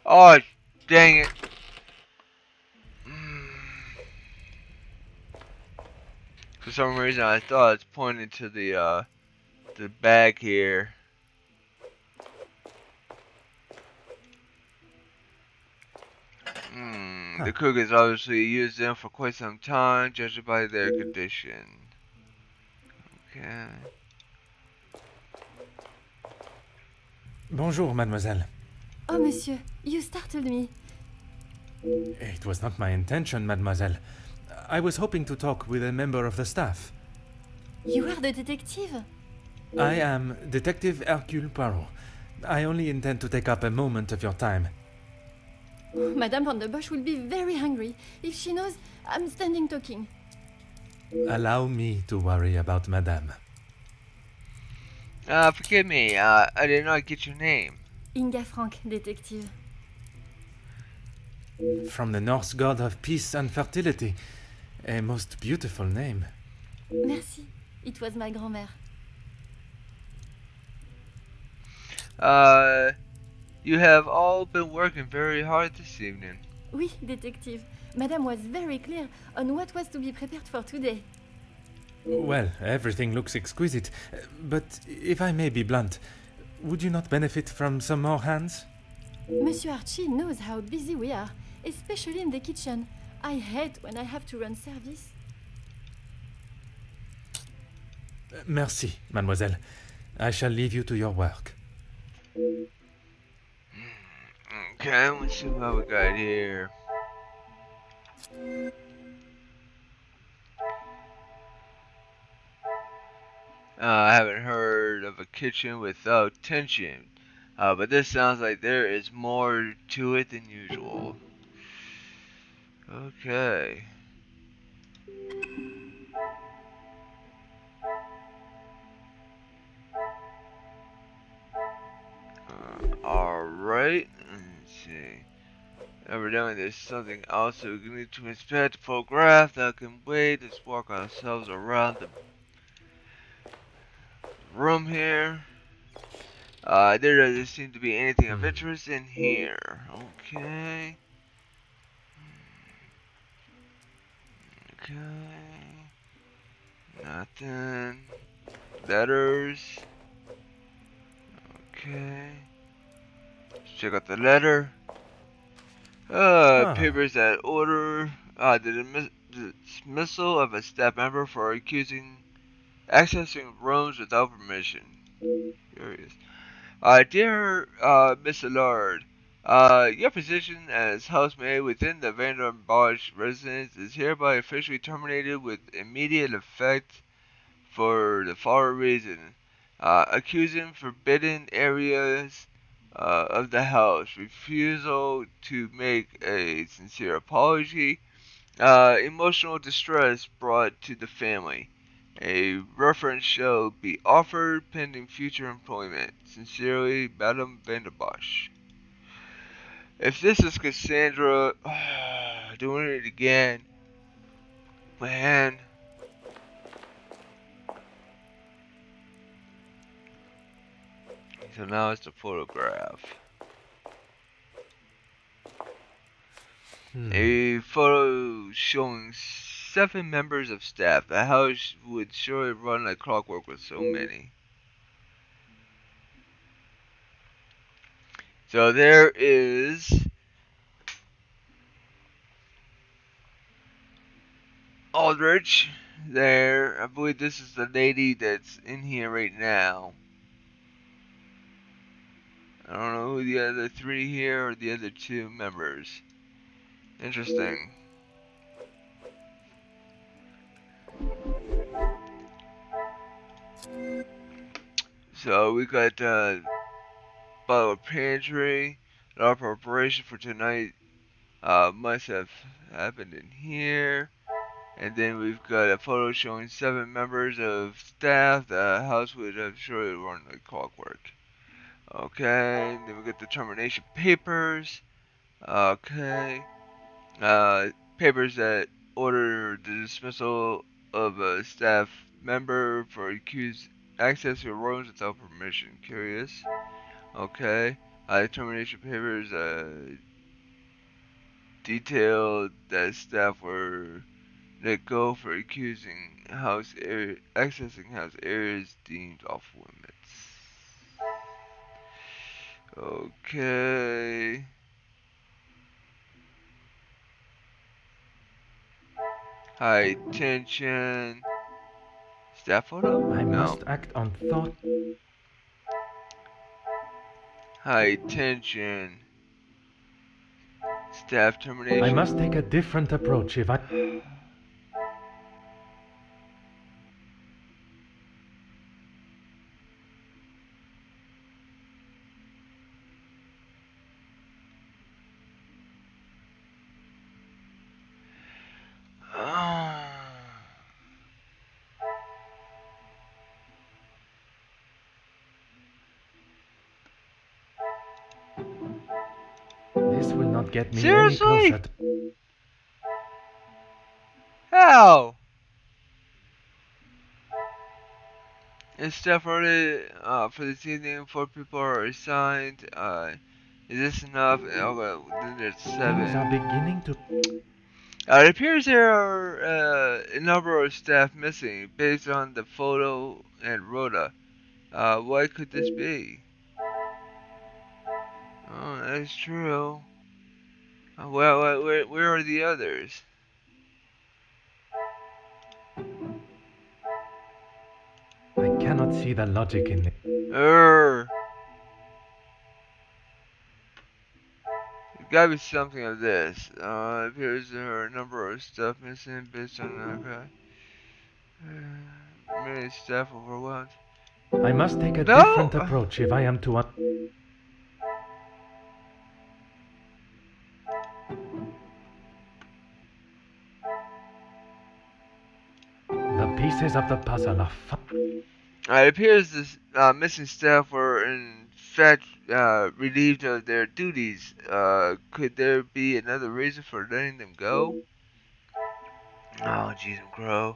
Oh, dang it. For some reason, I thought it's pointing to the bag here. The cook has obviously used them for quite some time, judging by their condition. Okay. Bonjour, mademoiselle. Oh, monsieur, you startled me. It was not my intention, mademoiselle. I was hoping to talk with a member of the staff. You are the detective? I am Detective Hercule Poirot. I only intend to take up a moment of your time. Madame Van der Bosch will be very hungry if she knows I'm standing talking. Allow me to worry about madame. Forgive me, I did not get your name. Inga Frank, detective. From the Norse god of peace and fertility. A most beautiful name. Merci. It was my grand-mère. You have all been working very hard this evening. Oui, detective. Madame was very clear on what was to be prepared for today. Well, everything looks exquisite. But if I may be blunt, would you not benefit from some more hands? Monsieur Archie knows how busy we are, especially in the kitchen. I hate when I have to run service. Merci, mademoiselle. I shall leave you to your work. Okay, let's see what we got here. I haven't heard of a kitchen without tension, but this sounds like there is more to it than usual. Okay. Alright, let's see. Evidently there's something else that we need to inspect the photograph that can wait. Let's walk ourselves around the room here. There doesn't seem to be anything of interest in here. Okay. Okay. Nothing. Letters. Okay. Let's check out the letter. Papers that order the dismissal of a staff member for accessing rooms without permission. Curious. Dear Miss Allard, your position as housemaid within the Vander Bosch residence is hereby officially terminated with immediate effect for the following reason. Accusing forbidden areas of the house, refusal to make a sincere apology, emotional distress brought to the family. A reference shall be offered pending future employment. Sincerely, Madame Vanderbosch. If this is Cassandra doing it again, man. So now it's the photograph. A photo showing 7 members of staff. The house would surely run like clockwork with so many. So there is Aldrich there. I believe this is the lady that's in here right now. I don't know who the other 3 here or the other 2 members. Interesting. So we got Butler Pantry. Our preparation for tonight must have happened in here. And then we've got a photo showing 7 members of staff. The house would have surely run like clockwork. Okay, then we got the termination papers. Okay. Papers that order the dismissal of a staff member for accused access to rooms without permission. Curious. Okay. Termination papers detailed that staff were let go for accusing accessing house areas deemed off limits. Okay. High tension. Staff photo? I No. must act on thought. High tension. Staff termination. I must take a different approach if I... This will not get me Seriously? any closer. How? Is staff already for this evening? 4 people are assigned. Is this enough? Okay, then there's Things 7. are beginning to... It appears there are a number of staff missing based on the photo and rota. What could this be? Oh, that's true. Well, where are the others? I cannot see the logic in it. There's gotta be something of this. It appears there are a number of stuff missing based on many staff overwhelmed. I must take a No! different approach if I am to... The pieces of the puzzle are... It appears the missing staff were in fact relieved of their duties. Could there be another reason for letting them go? Oh, jeez, Crow.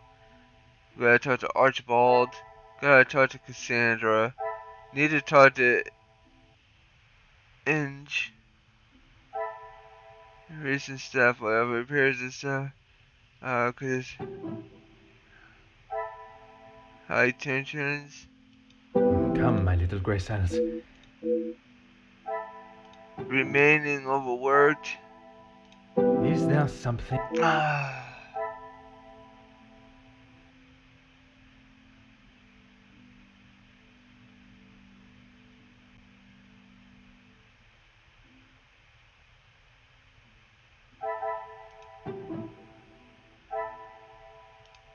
Gotta talk to Archibald. Gotta talk to Cassandra. Need to talk to Inge. Recent staff, whatever. It appears this cause high tensions. Come, my little grey cells. Remaining overworked. Is there something...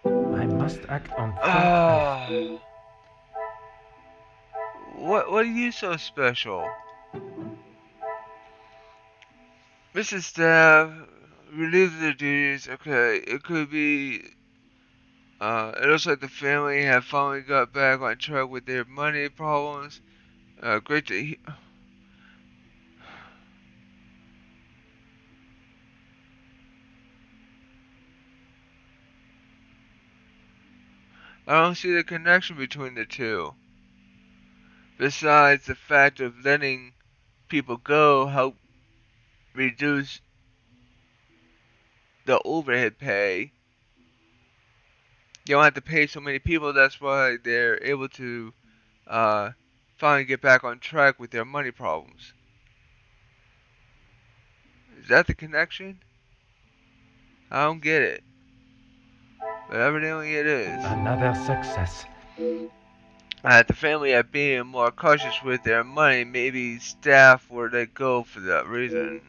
I must act on thought and... What are you so special? Mrs. Staff, relieve their duties. Okay, it could be. It looks like the family have finally got back on track with their money problems. Great to hear. I don't see the connection between the two. Besides the fact of letting people go help reduce the overhead pay. You don't have to pay so many people. That's why they're able to finally get back on track with their money problems. Is that the connection? I don't get it. But evidently it is. Another success. The family are being more cautious with their money. Maybe staff were let go for that reason.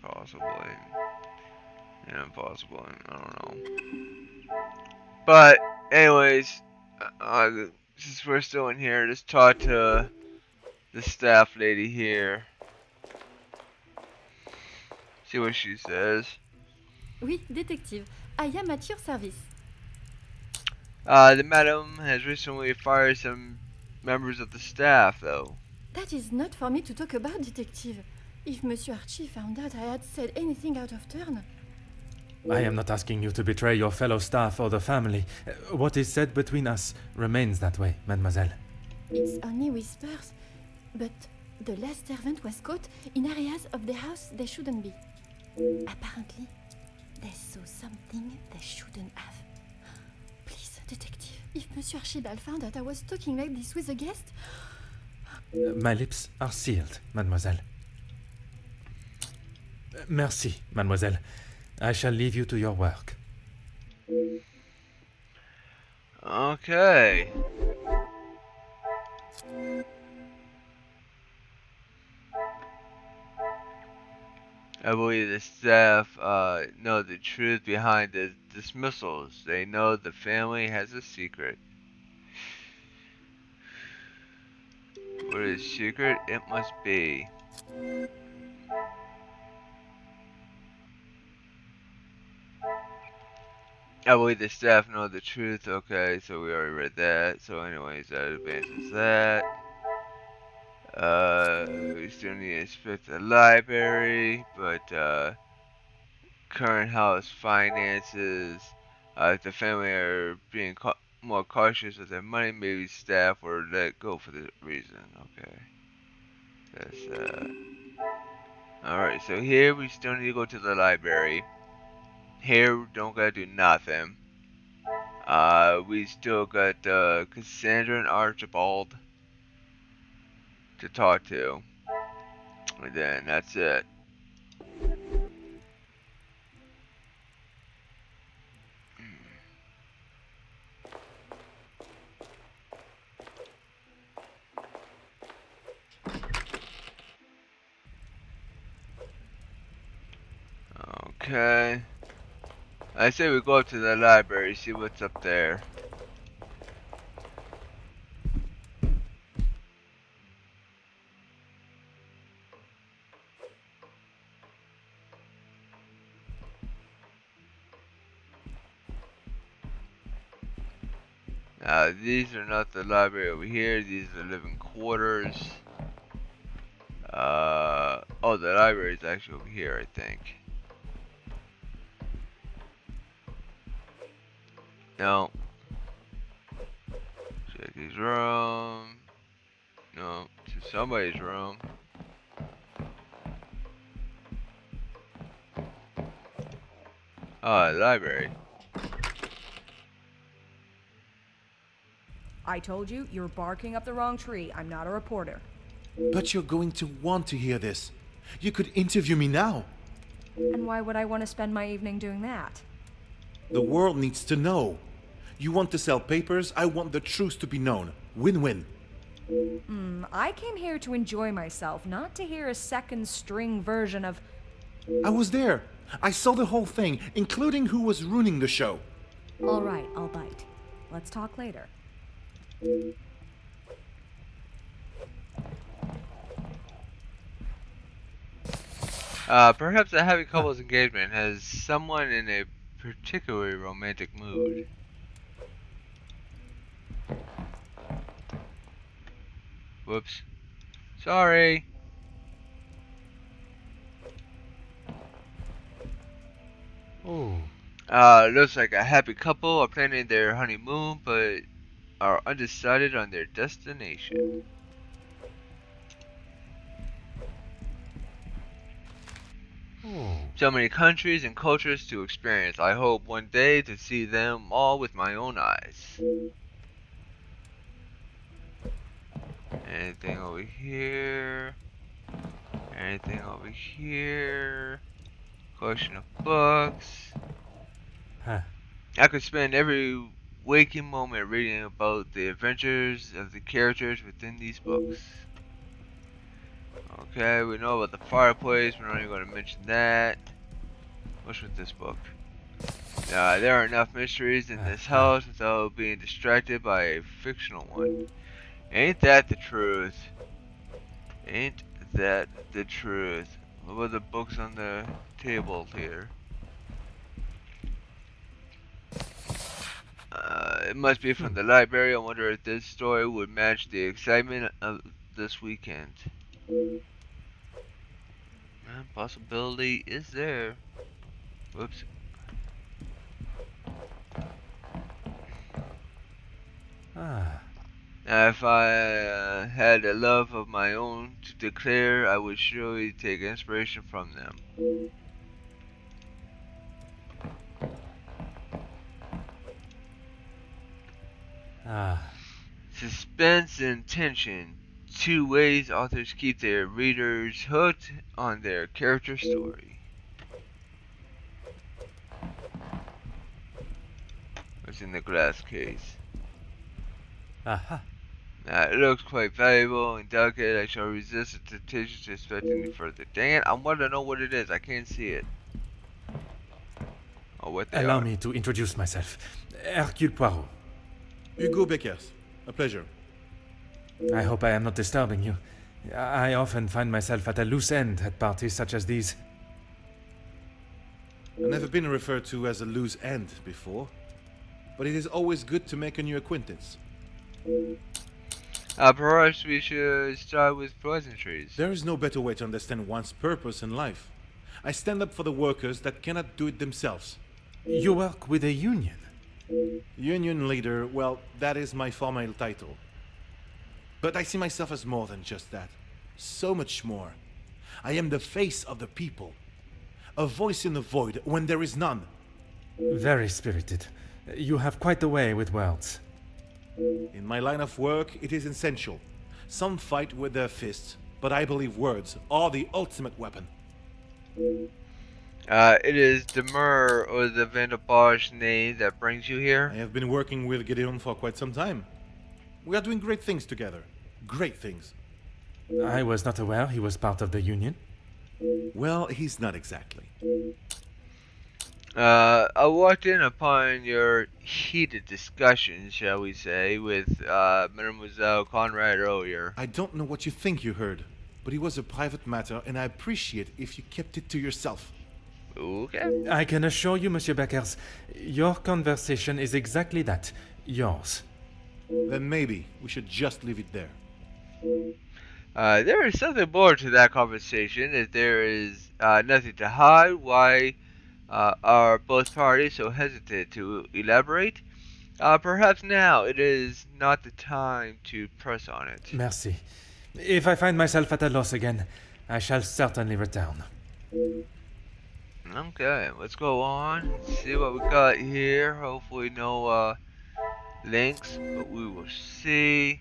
Possibly. Yeah, possibly. I don't know. But, anyways, since we're still in here, let's talk to the staff lady here. See what she says. Oui, détective. I am at your service. The madam has recently fired some members of the staff, though. That is not for me to talk about, detective. If Monsieur Archie found out I had said anything out of turn. I am not asking you to betray your fellow staff or the family. What is said between us remains that way, mademoiselle. It's only whispers, but the last servant was caught in areas of the house they shouldn't be. Apparently, they saw something they shouldn't have. Please, detective, if Monsieur Archibald found out I was talking like this with a guest... My lips are sealed, mademoiselle. Merci, mademoiselle. I shall leave you to your work. Okay. I believe the staff know the truth behind the dismissals. They know the family has a secret. What is secret? It must be. I believe the staff know the truth. Okay, so we already read that. So anyways, that advances that. We still need to inspect the library, but current house finances. If the family are being more cautious with their money, maybe staff were let go for this reason. Okay. That's alright, so here we still need to go to the library. Here we don't gotta do nothing. We still got Cassandra and Archibald to talk to. And then that's it. Okay. I say we go up to the library, see what's up there. These are not the library over here, these are the living quarters. Oh, the library is actually over here, I think. No. Check his room. No, to somebody's room. Library. I told you, you're barking up the wrong tree. I'm not a reporter. But you're going to want to hear this. You could interview me now. And why would I want to spend my evening doing that? The world needs to know. You want to sell papers, I want the truth to be known. Win-win. I came here to enjoy myself, not to hear a second-string version of... I was there. I saw the whole thing, including who was ruining the show. All right, I'll bite. Let's talk later. Perhaps a happy couple's engagement has someone in a particularly romantic mood. Whoops. Sorry. Oh. Looks like a happy couple are planning their honeymoon, but are undecided on their destination. So many countries and cultures to experience. I hope one day to see them all with my own eyes. Anything over here? Anything over here? Collection of books. Huh. I could spend every waking moment reading about the adventures of the characters within these books. Okay, we know about the fireplace. We're not even going to mention that. What's with this book? There are enough mysteries in this house without being distracted by a fictional one. Ain't that the truth? Ain't that the truth? What about the books on the table here? It must be from the library. I wonder if this story would match the excitement of this weekend. Possibility is there. Whoops. If I had a love of my own to declare, I would surely take inspiration from them. Suspense and tension. Two ways authors keep their readers hooked on their character story. What's in the glass case? It looks quite valuable and delicate. I shall resist the temptation to expect any further. Dang it, I want to know what it is. I can't see it. Oh, what they Allow are. me to introduce myself. Hercule Poirot. Hugo Beckers. A pleasure. I hope I am not disturbing you. I often find myself at a loose end at parties such as these. I've never been referred to as a loose end before, but it is always good to make a new acquaintance. Perhaps we should start with pleasantries. There is no better way to understand one's purpose in life. I stand up for the workers that cannot do it themselves. You work with a union? Union leader, well, that is my formal title. But I see myself as more than just that. So much more. I am the face of the people. A voice in the void when there is none. Very spirited. You have quite the way with words. In my line of work, it is essential. Some fight with their fists, but I believe words are the ultimate weapon. It is Demur or the Vanderbosch name that brings you I here. have been working with Gideon for quite some time. We are doing great things together. Great things. I was not aware he was part of the union. Well, he's not exactly. I walked in upon your heated discussion, shall we say, with Mademoiselle Conrad earlier. I don't know what you think you heard, but it was a private matter, and I appreciate if you kept it to yourself. Okay. I can assure you, Monsieur Beckers, your conversation is exactly that. Yours. Then maybe we should just leave it there. There is something more to that conversation. If there is nothing to hide, why are both parties so hesitant to elaborate? Perhaps now it is not the time to press on it. Merci. If I find myself at a loss again, I shall certainly return. Okay, let's go on. See what we got here. Hopefully no links, but we will see.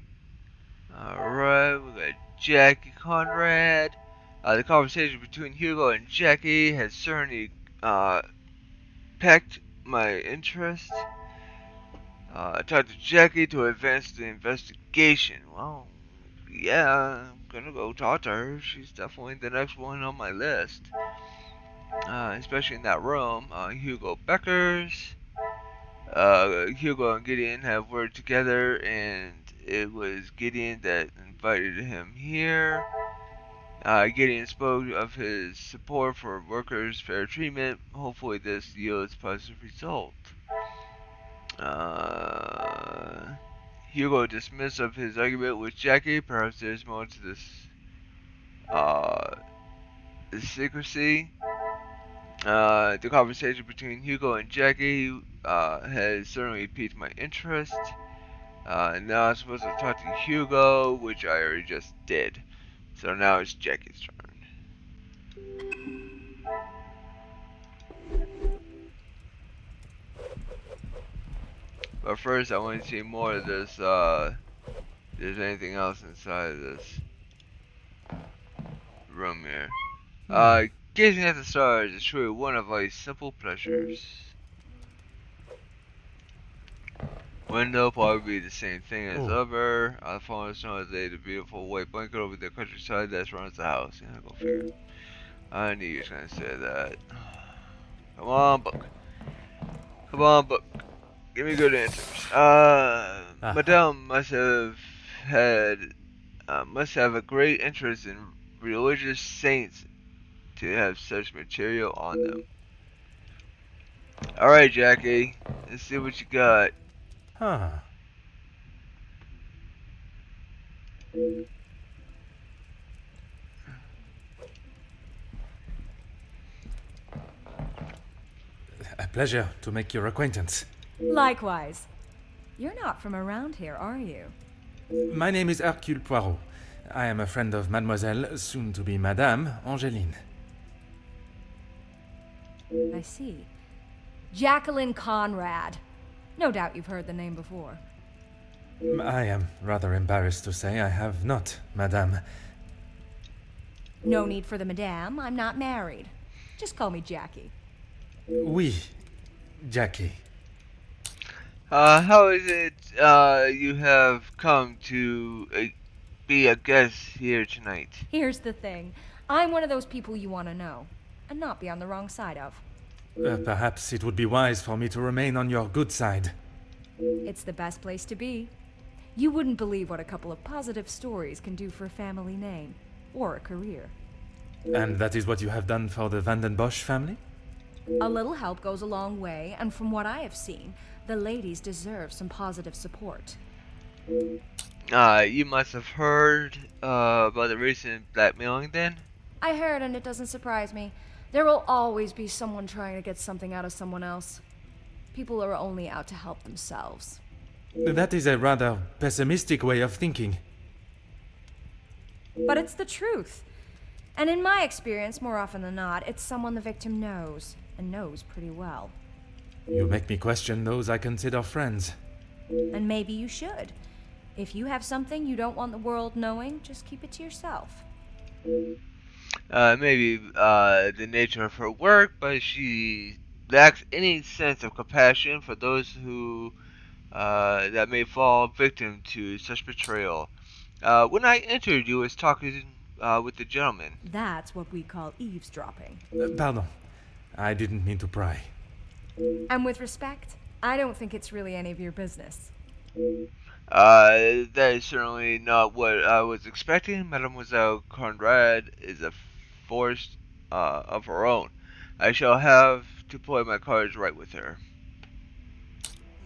Alright, we got Jackie Conrad. The conversation between Hugo and Jackie has certainly piqued my interest. I talked to Jackie to advance the investigation. Well, yeah, I'm gonna go talk to her. She's definitely the next one on my list. Especially in that room. Hugo Beckers. Hugo and Gideon have worked together, and it was Gideon that invited him here. Gideon spoke of his support for workers' fair treatment. Hopefully this yields positive result. Hugo dismissed of his argument with Jackie. Perhaps there's more to this secrecy. The conversation between Hugo and Jackie has certainly piqued my interest. Now I'm supposed to talk to Hugo, which I already just did. So now it's Jackie's turn. But first, I want to see more of this, if there's anything else inside of this room here. Gazing at the stars is truly one of life's simple pleasures. Window probably be the same thing as ever. The falling snow is laid a beautiful white blanket over the countryside that surrounds the house. Yeah, go figure. I knew you was gonna say that. Come on, book. Come on, book. Give me good answers. Madame must have a great interest in religious saints to have such material on them. Alright, Jackie. Let's see what you got. Huh. A pleasure to make your acquaintance. Likewise. You're not from around here, are you? My name is Hercule Poirot. I am a friend of Mademoiselle, soon to be Madame, Angeline. I see. Jacqueline Conrad. No doubt you've heard the name before. I am rather embarrassed to say I have not, Madame. No need for the madame. I'm not married. Just call me Jackie. Oui, Jackie. How is it, you have come to be a guest here tonight? Here's the thing. I'm one of those people you want to know, and not be on the wrong side of. Perhaps it would be wise for me to remain on your good side. It's the best place to be. You wouldn't believe what a couple of positive stories can do for a family name, or a career. And that is what you have done for the Van den Bosch family? A little help goes a long way, and from what I have seen, the ladies deserve some positive support. You must have heard about the recent blackmailing then? I heard, and it doesn't surprise me. There will always be someone trying to get something out of someone else. People are only out to help themselves. That is a rather pessimistic way of thinking. But it's the truth. And in my experience, more often than not, it's someone the victim knows, and knows pretty well. You make me question those I consider friends. And maybe you should. If you have something you don't want the world knowing, just keep it to yourself. Maybe the nature of her work, but she lacks any sense of compassion for those who that may fall victim to such betrayal. When I entered, you was talking with the gentleman. That's what we call eavesdropping. Pardon. I didn't mean to pry. And with respect, I don't think it's really any of your business. That is certainly not what I was expecting. Mademoiselle Conrad is a force of her own. I shall have to play my cards right with her.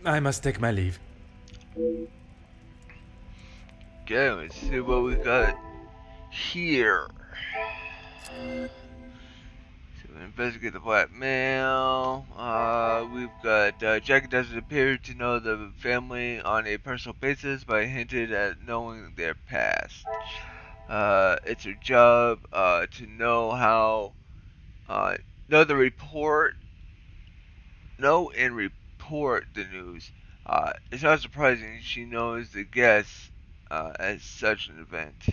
I must take my leave. Okay, let's see what we got here. So investigate the blackmail. We've got Jackie doesn't appear to know the family on a personal basis, but hinted at knowing their past. It's her job to know how know and report the news. It's not surprising she knows the guests at such an event.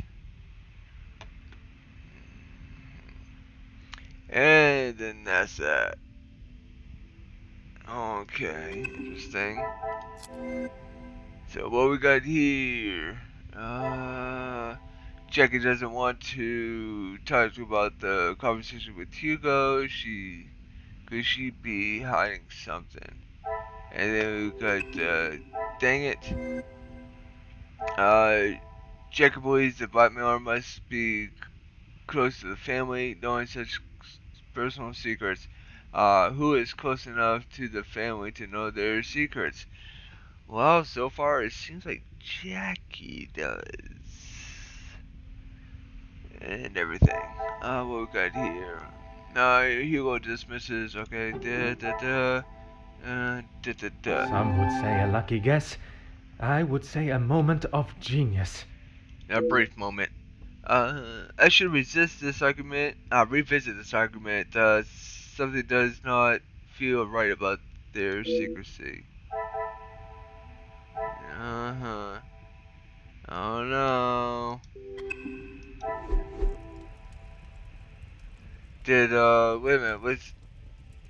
And then that's that. Okay, interesting. So what we got here? Jackie doesn't want to talk about the conversation with Hugo. Could she be hiding something? And then we got, dang it. Jackie believes the blackmailer must be close to the family, knowing such personal secrets. Who is close enough to the family to know their secrets? Well, so far it seems like Jackie does. And everything. What we got here? Hugo dismisses. Okay. Some would say a lucky guess. I would say a moment of genius. A brief moment. I should revisit this argument. Something does not feel right about their secrecy. Uh-huh. Oh no. Wait a minute,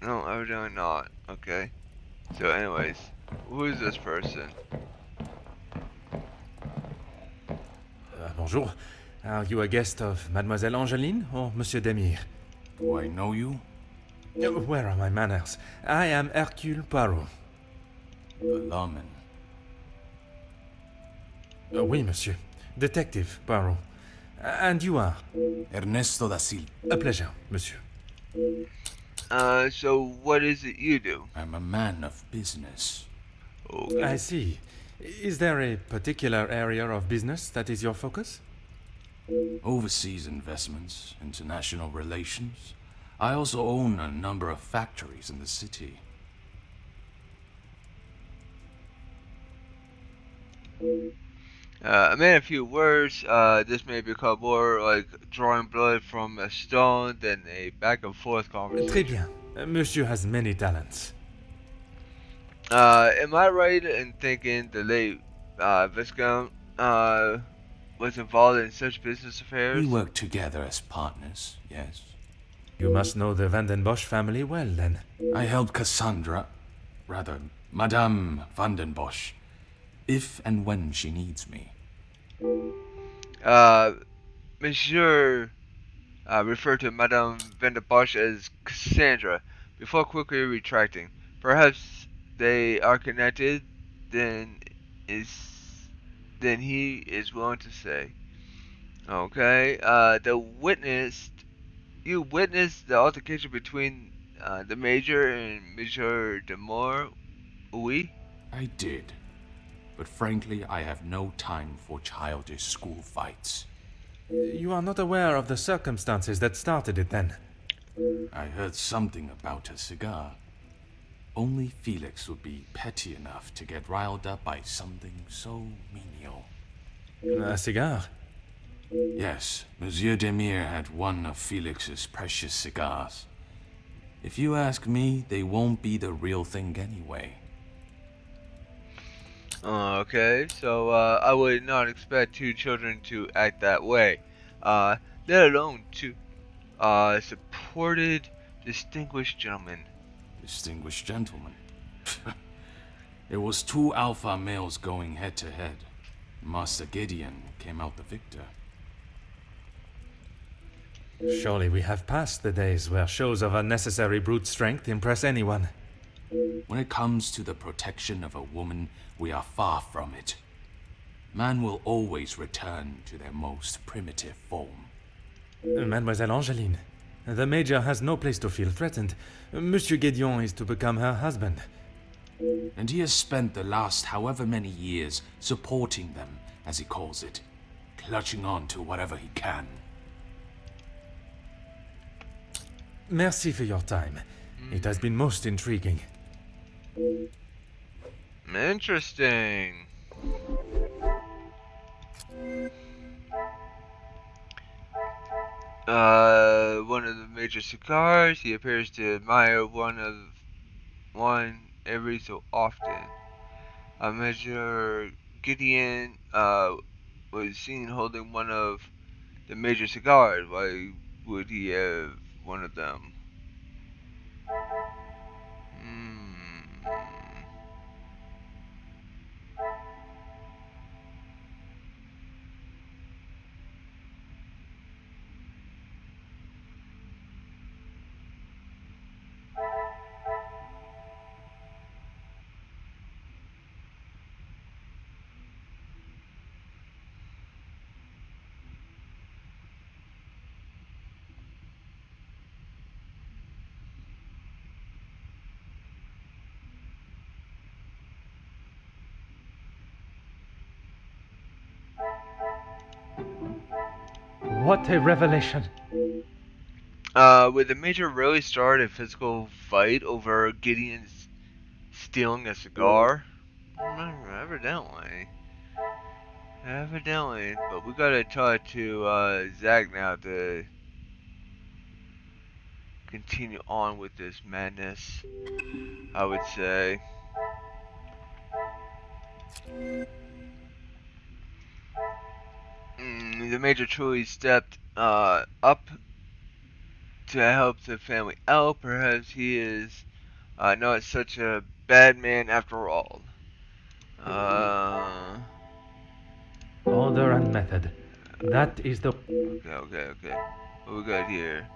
no, evidently not. Okay. So anyways, who is this person? Bonjour. Are you a guest of Mademoiselle Angeline or Monsieur Demire? Do I know you? Where are my manners? I am Hercule Poirot. Alarming. Oui, monsieur. Detective Poirot. And you are? Ernesto da Silva. A pleasure, monsieur. So what is it you do? I'm a man of business. Okay. I see. Is there a particular area of business that is your focus? Overseas investments, international relations. I also own a number of factories in the city. I made a few words. This may become more like drawing blood from a stone than a back and forth conversation. Très bien. Monsieur has many talents. Am I right in thinking the late Viscount was involved in such business affairs? We work together as partners, yes. You must know the Van den Bosch family well, then. I helped Madame Van den Bosch, if and when she needs me. Monsieur referred to Madame Van der Bosch as Cassandra before quickly retracting. Perhaps they are connected, then he is willing to say. Okay. You witnessed the altercation between the Major and Monsieur Demore. Oui? I did. But frankly, I have no time for childish school fights. You are not aware of the circumstances that started it, then? I heard something about a cigar. Only Felix would be petty enough to get riled up by something so menial. A cigar? Yes, Monsieur Demire had one of Felix's precious cigars. If you ask me, they won't be the real thing anyway. Okay, so I would not expect two children to act that way. Let alone two supported, distinguished gentlemen. Distinguished gentlemen. It was two alpha males going head to head. Master Gideon came out the victor. Surely we have passed the days where shows of unnecessary brute strength impress anyone. When it comes to the protection of a woman, we are far from it. Man will always return to their most primitive form. Mademoiselle Angeline, the Major has no place to feel threatened. Monsieur Gideon is to become her husband. And he has spent the last however many years supporting them, as he calls it, clutching on to whatever he can. Merci for your time. It has been most intriguing. Interesting. One of the Major cigars. He appears to admire one every so often. Major Gideon was seen holding one of the Major cigars. Why would he have one of them? What a revelation! Would the Major really start a physical fight over Gideon stealing a cigar? Evidently. Evidently. But we gotta talk to Zach now to continue on with this madness, I would say. the Major truly stepped up to help the family out. Perhaps he is not such a bad man after all. Order and method. That is the. Okay. What we got here?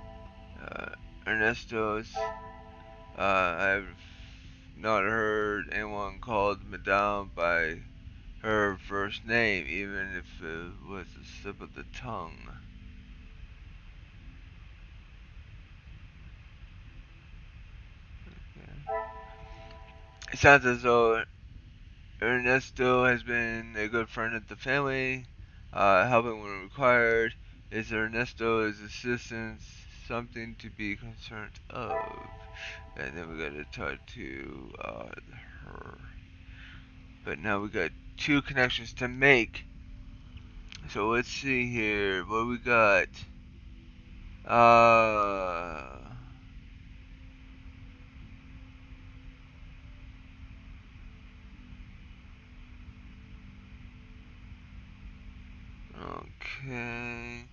Ernesto's. I've not heard anyone called Madame by her first name, even if it was a slip of the tongue. Okay. It sounds as though Ernesto has been a good friend of the family, helping when required. Is Ernesto's assistance something to be concerned of? And then we gotta talk to her. But now we got two connections to make. So let's see here. What we got? Okay.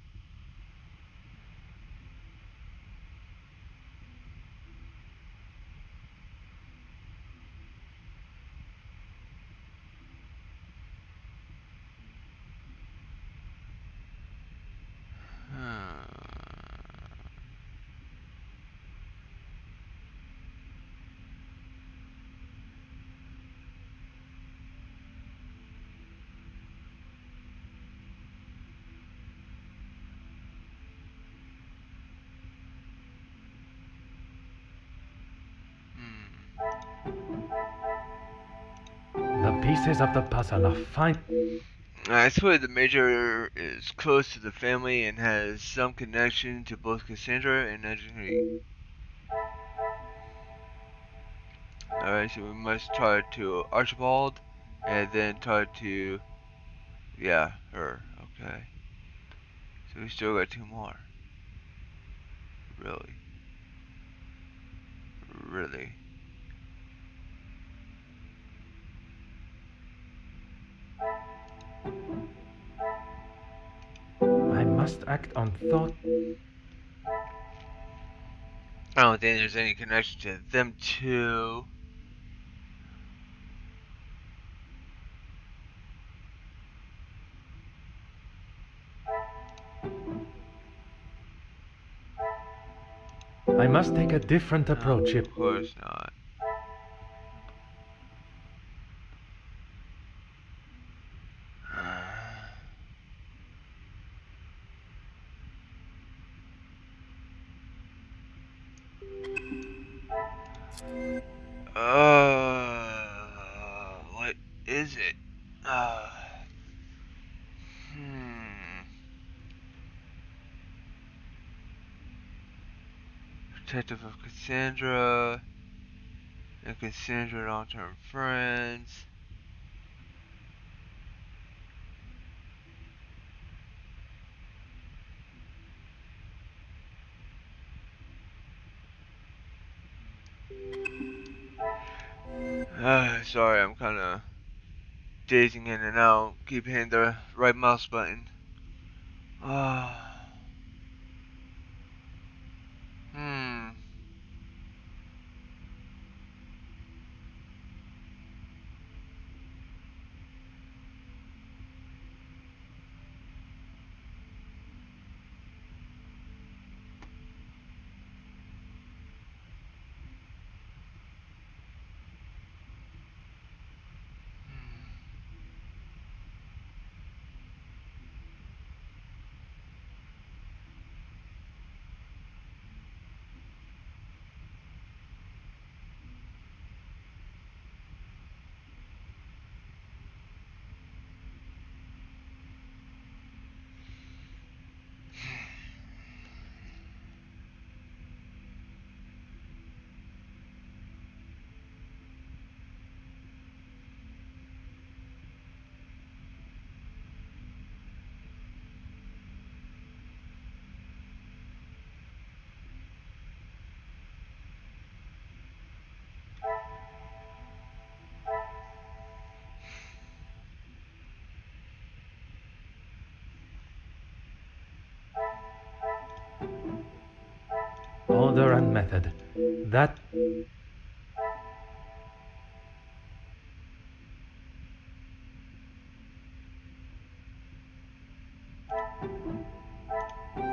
The pieces of the puzzle are fine. I swear the Major is close to the family and has some connection to both Cassandra and Angelina. Alright, so we must talk to Archibald and then talk to, yeah, her. Okay. So we still got two more. Really? Really? I must act on thought. I don't think there's any connection to them two. I must take a different approach. Of course not. What is it? Protective of Cassandra and Cassandra long-term friends. Sorry, I'm kind of dazing in and out. Keep hitting the right mouse button. Hmm. Order and method. That...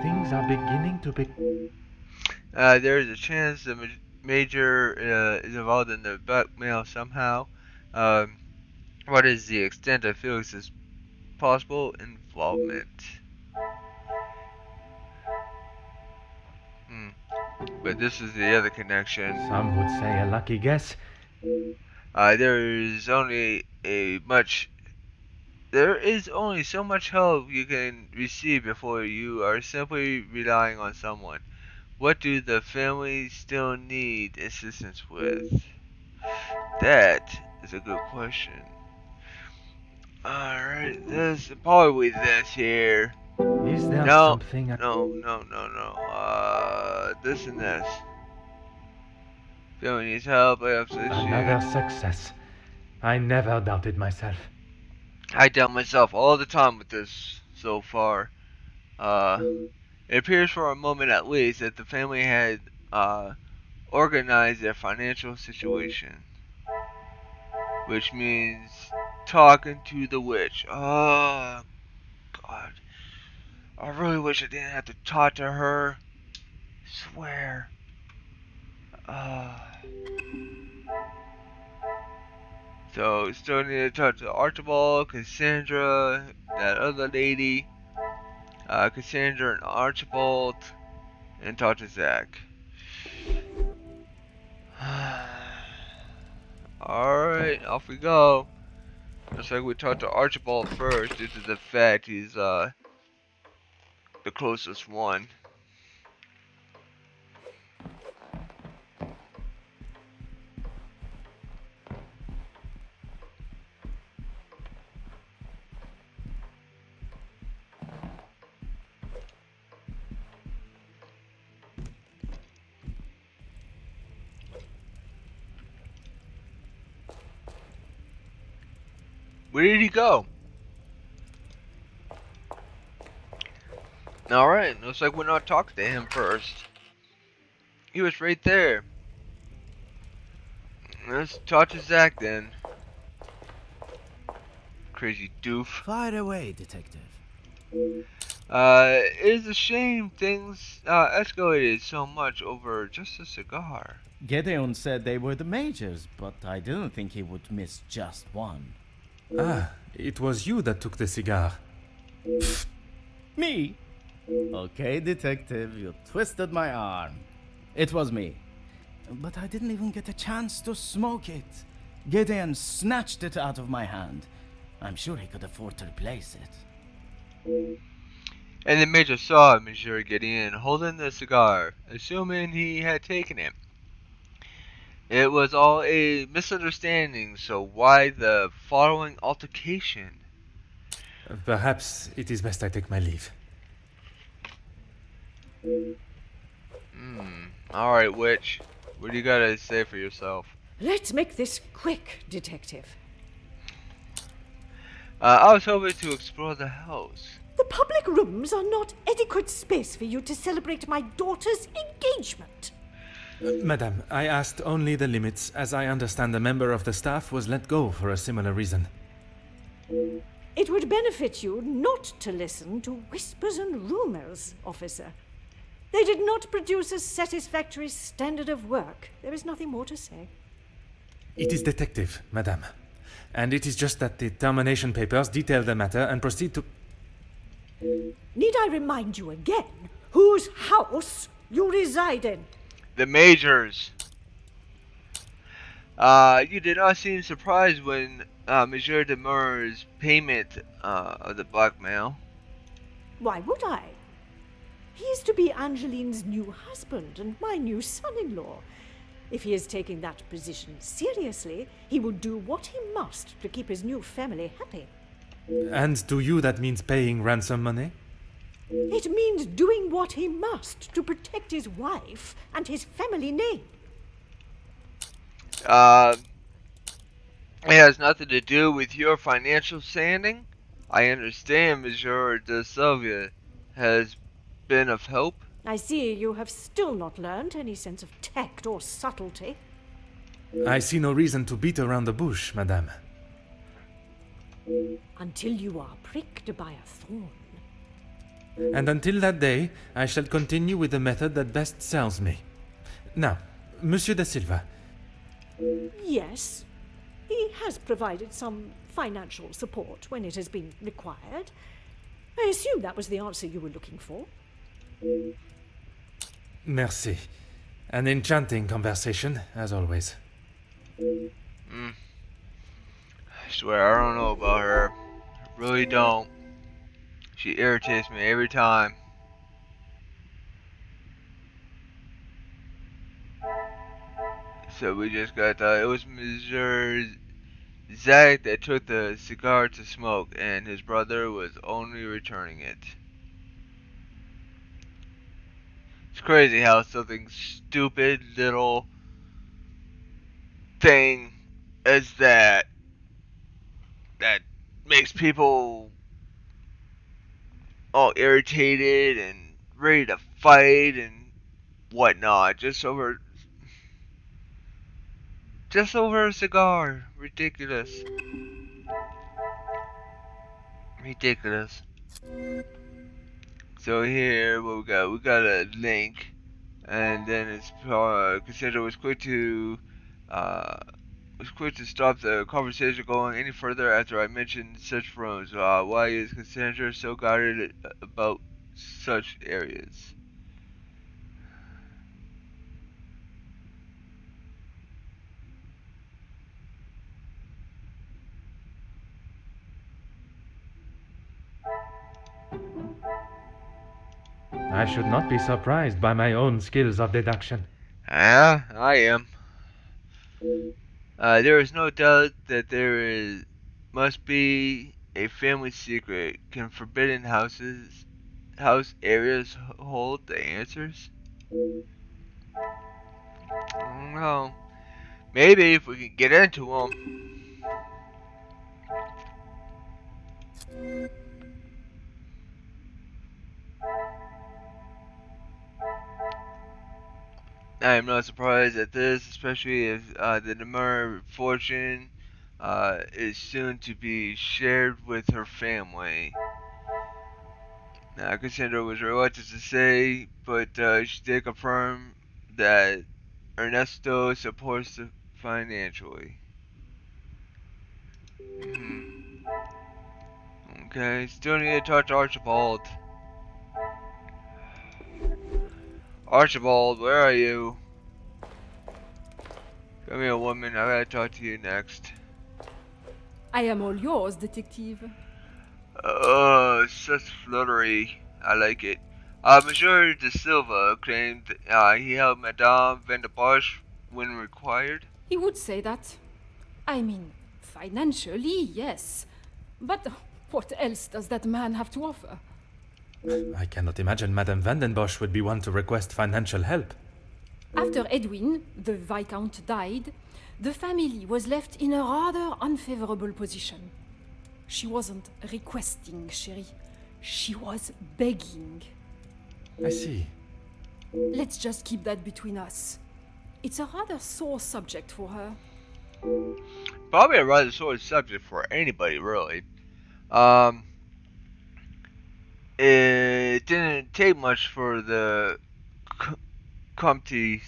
Things are beginning to be... There is a chance the Major is involved in the blackmail somehow. What is the extent of Felix's possible involvement? But this is the other connection. Some would say a lucky guess. There is only so much help you can receive before you are simply relying on someone. What do the family still need assistance with? That is a good question. Alright, this probably this here. Is there No, something... no. This and this. Family needs help. I have to Another success. I never doubted myself. I doubt myself all the time with this so far. It appears for a moment at least that the family had organized their financial situation. Which means talking to the witch. Oh, God. I really wish I didn't have to talk to her. I swear. So, still need to talk to Archibald, Cassandra, that other lady. Cassandra and Archibald. And talk to Zach. Alright, off we go. Looks like we talked to Archibald first due to the fact he's the closest one. Where did he go? Alright, looks like we're not talking to him first. He was right there. Let's talk to Zach then. Crazy doof. Fire away, detective. It is a shame things escalated so much over just a cigar. Gedeon said they were the majors, but I didn't think he would miss just one. Ah, it was you that took the cigar. Me? Okay, detective, you twisted my arm. It was me. But I didn't even get a chance to smoke it. Gedeon snatched it out of my hand. I'm sure he could afford to replace it. And the Major saw Monsieur Gideon holding the cigar, assuming he had taken it. It was all a misunderstanding, so why the following altercation? Perhaps it is best I take my leave. Alright, witch. What do you gotta say for yourself? Let's make this quick, detective. I was hoping to explore the house. The public rooms are not adequate space for you to celebrate my daughter's engagement. Madame, I asked only the limits, as I understand a member of the staff was let go for a similar reason. It would benefit you not to listen to whispers and rumors, officer. They did not produce a satisfactory standard of work. There is nothing more to say. It is detective, madame. And it is just that the termination papers detail the matter and proceed to... Need I remind you again whose house you reside in? The Major's. You did not seem surprised when Monsieur Demur's payment of the blackmail. Why would I? He is to be Angeline's new husband and my new son-in-law. If he is taking that position seriously, he will do what he must to keep his new family happy. And to you that means paying ransom money? It means doing what he must to protect his wife and his family name. It has nothing to do with your financial standing. I understand Monsieur de Sylvia has been of help. I see you have still not learned any sense of tact or subtlety. I see no reason to beat around the bush, madame. Until you are pricked by a thorn. And until that day, I shall continue with the method that best serves me. Now, Monsieur da Silva. Yes, he has provided some financial support when it has been required. I assume that was the answer you were looking for. Merci. An enchanting conversation, as always. I swear, I don't know about her. I really don't. She irritates me every time. So we just got it was Mr. Zach that took the cigar to smoke, and his brother was only returning it. It's crazy how something stupid little thing as that makes people all irritated and ready to fight and whatnot just over a cigar. Ridiculous. So here what we got? We got a link, and then it's Cassandra was quick to stop the conversation going any further after I mentioned such rooms. Why is Cassandra so guarded about such areas? I should not be surprised by my own skills of deduction. Yeah, I am. There is no doubt that must be a family secret. Can forbidden house areas hold the answers? I don't know. Maybe if we can get into them. I am not surprised at this, especially if the Demur fortune is soon to be shared with her family. Now, Cassandra was reluctant to say, but she did confirm that Ernesto supports it financially. Okay, still need to talk to Archibald. Archibald, where are you? Come here, woman. I gotta talk to you next. I am all yours, detective. Such fluttery. I like it. Monsieur de Silva claimed he helped Madame Van der Bosch when required. He would say that. I mean, financially, yes. But what else does that man have to offer? I cannot imagine Madame Van den Bosch would be one to request financial help. After Edwin, the Viscount, died, the family was left in a rather unfavorable position. She wasn't requesting, chérie. She was begging. I see. Let's just keep that between us. It's a rather sore subject for her. Probably a rather sore subject for anybody, really. It didn't take much for the Comtes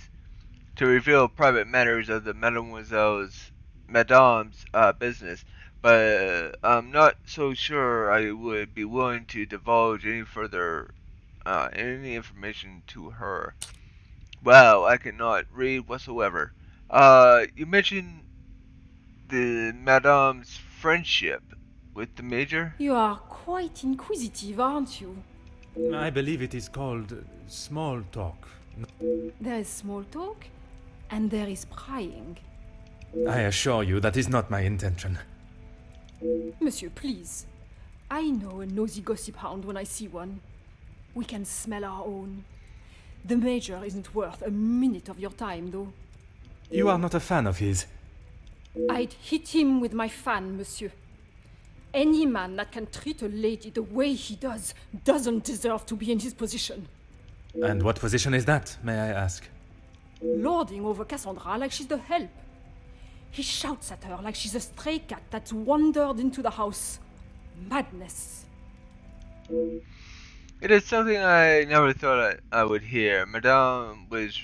to reveal private matters of the Madame's business, but I'm not so sure I would be willing to divulge any further any information to her. Well, I cannot read whatsoever. You mentioned the Madame's friendship with the Major? You are quite inquisitive, aren't you? I believe it is called small talk. There is small talk, and there is prying. I assure you that is not my intention. Monsieur, please. I know a nosy gossip hound when I see one. We can smell our own. The Major isn't worth a minute of your time, though. You are not a fan of his. I'd hit him with my fan, monsieur. Any man that can treat a lady the way he does doesn't deserve to be in his position. And what position is that, may I ask? Lording over Cassandra like she's the help. He shouts at her like she's a stray cat that's wandered into the house. Madness. It is something I never thought I would hear. Madame was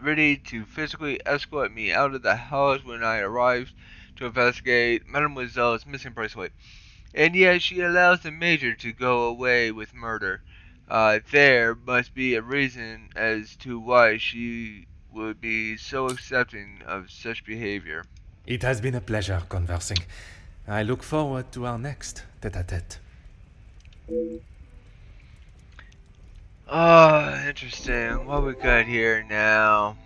ready to physically escort me out of the house when I arrived to investigate Mademoiselle's missing bracelet. And yet she allows the Major to go away with murder. There must be a reason as to why she would be so accepting of such behavior. It has been a pleasure conversing. I look forward to our next tete-a-tete. Oh, interesting. What we got here now?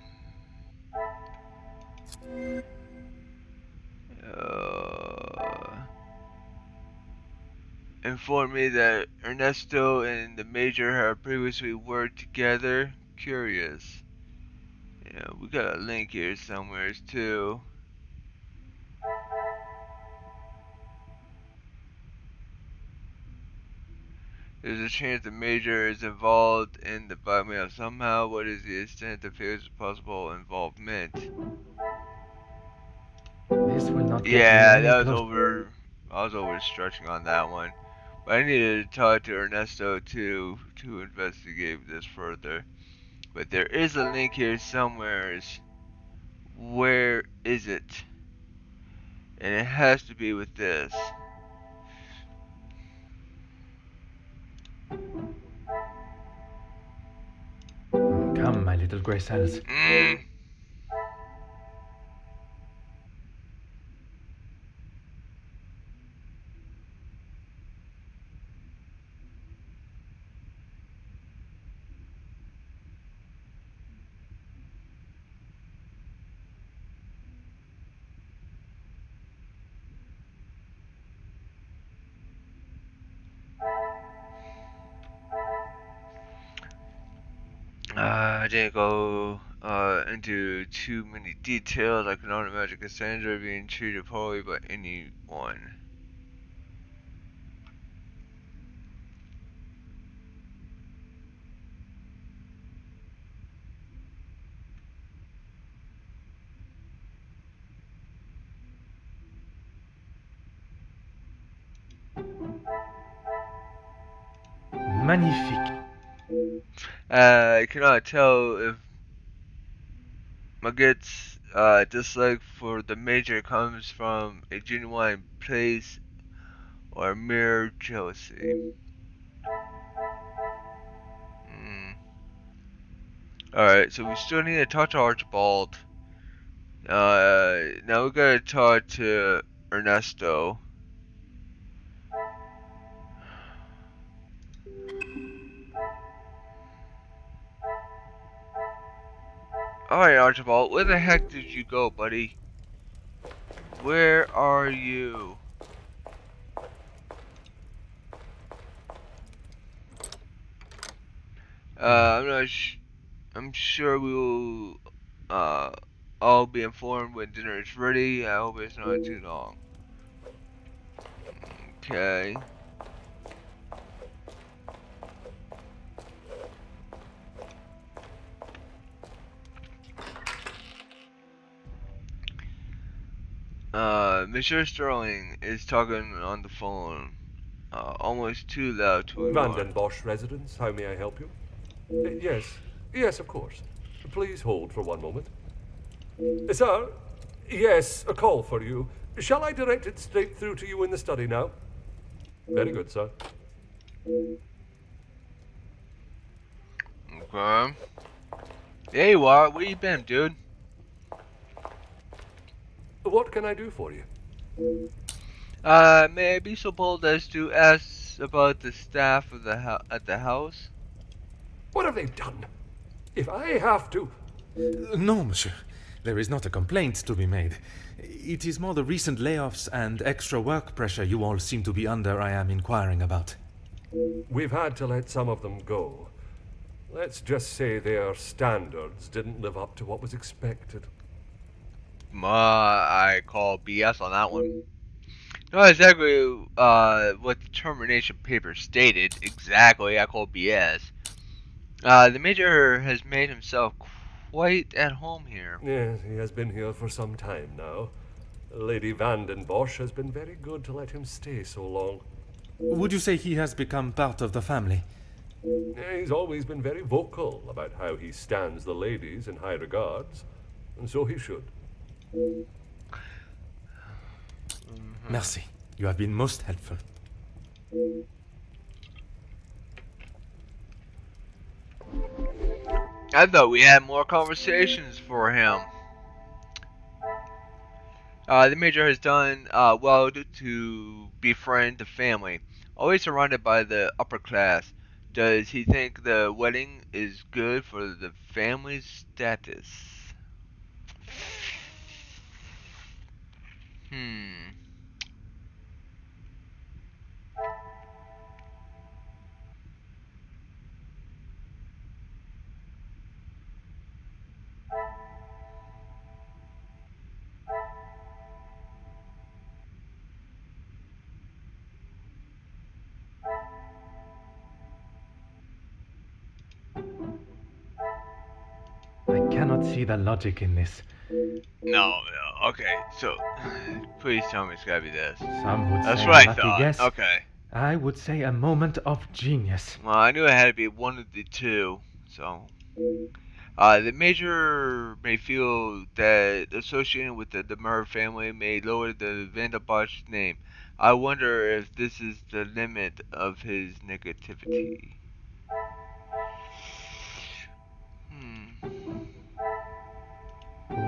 Informed me that Ernesto and the Major have previously worked together. Curious. Yeah, we got a link here somewhere too. There's a chance the Major is involved in the blackmail somehow. What is the extent of his possible involvement? This will not get Yeah, me that any was closer. I was overstretching on that one. But I needed to talk to Ernesto too to investigate this further. But there is a link here somewhere. Where is it? And it has to be with this. Come, my little grey cells. I didn't go into too many details. I can only imagine Cassandra being treated poorly by anyone. Magnifique. I cannot tell if Maget's dislike for the Major comes from a genuine place or mere jealousy. Alright, so we still need to talk to Archibald. Now we gotta talk to Ernesto. Alright, Archibald, where the heck did you go, buddy? Where are you? I'm sure we will all be informed when dinner is ready. I hope it's not too long. Okay. Monsieur Sterling is talking on the phone, almost too loud to ignore. Vanden Bosch residence, how may I help you? Yes, of course. Please hold for one moment. Sir? Yes, a call for you. Shall I direct it straight through to you in the study now? Very good, sir. Okay. There you are. Where you been, dude? What can I do for you? May I be so bold as to ask about the staff of the at the house? What have they done? If I have to... No, monsieur. There is not a complaint to be made. It is more the recent layoffs and extra work pressure you all seem to be under I am inquiring about. We've had to let some of them go. Let's just say their standards didn't live up to what was expected. I call BS on that one. Not exactly what the termination paper stated. Exactly, I call BS. The Major has made himself quite at home here. Yes, he has been here for some time now. Lady Vanden Bosch has been very good to let him stay so long. Would you say he has become part of the family? He's always been very vocal about how he stands the ladies in high regards, and so he should. Merci. You have been most helpful. I thought we had more conversations for him. The Major has done well to befriend the family, always surrounded by the upper class. Does he think the wedding is good for the family's status? Hmm. I cannot see the logic in this. No, okay, so please tell me it's gotta be this. Some would That's say what a I lucky thought. guess. Okay. I would say a moment of genius. Well, I knew it had to be one of the two, so. The Major may feel that associating with the Demur family may lower the Vanderbosch name. I wonder if this is the limit of his negativity.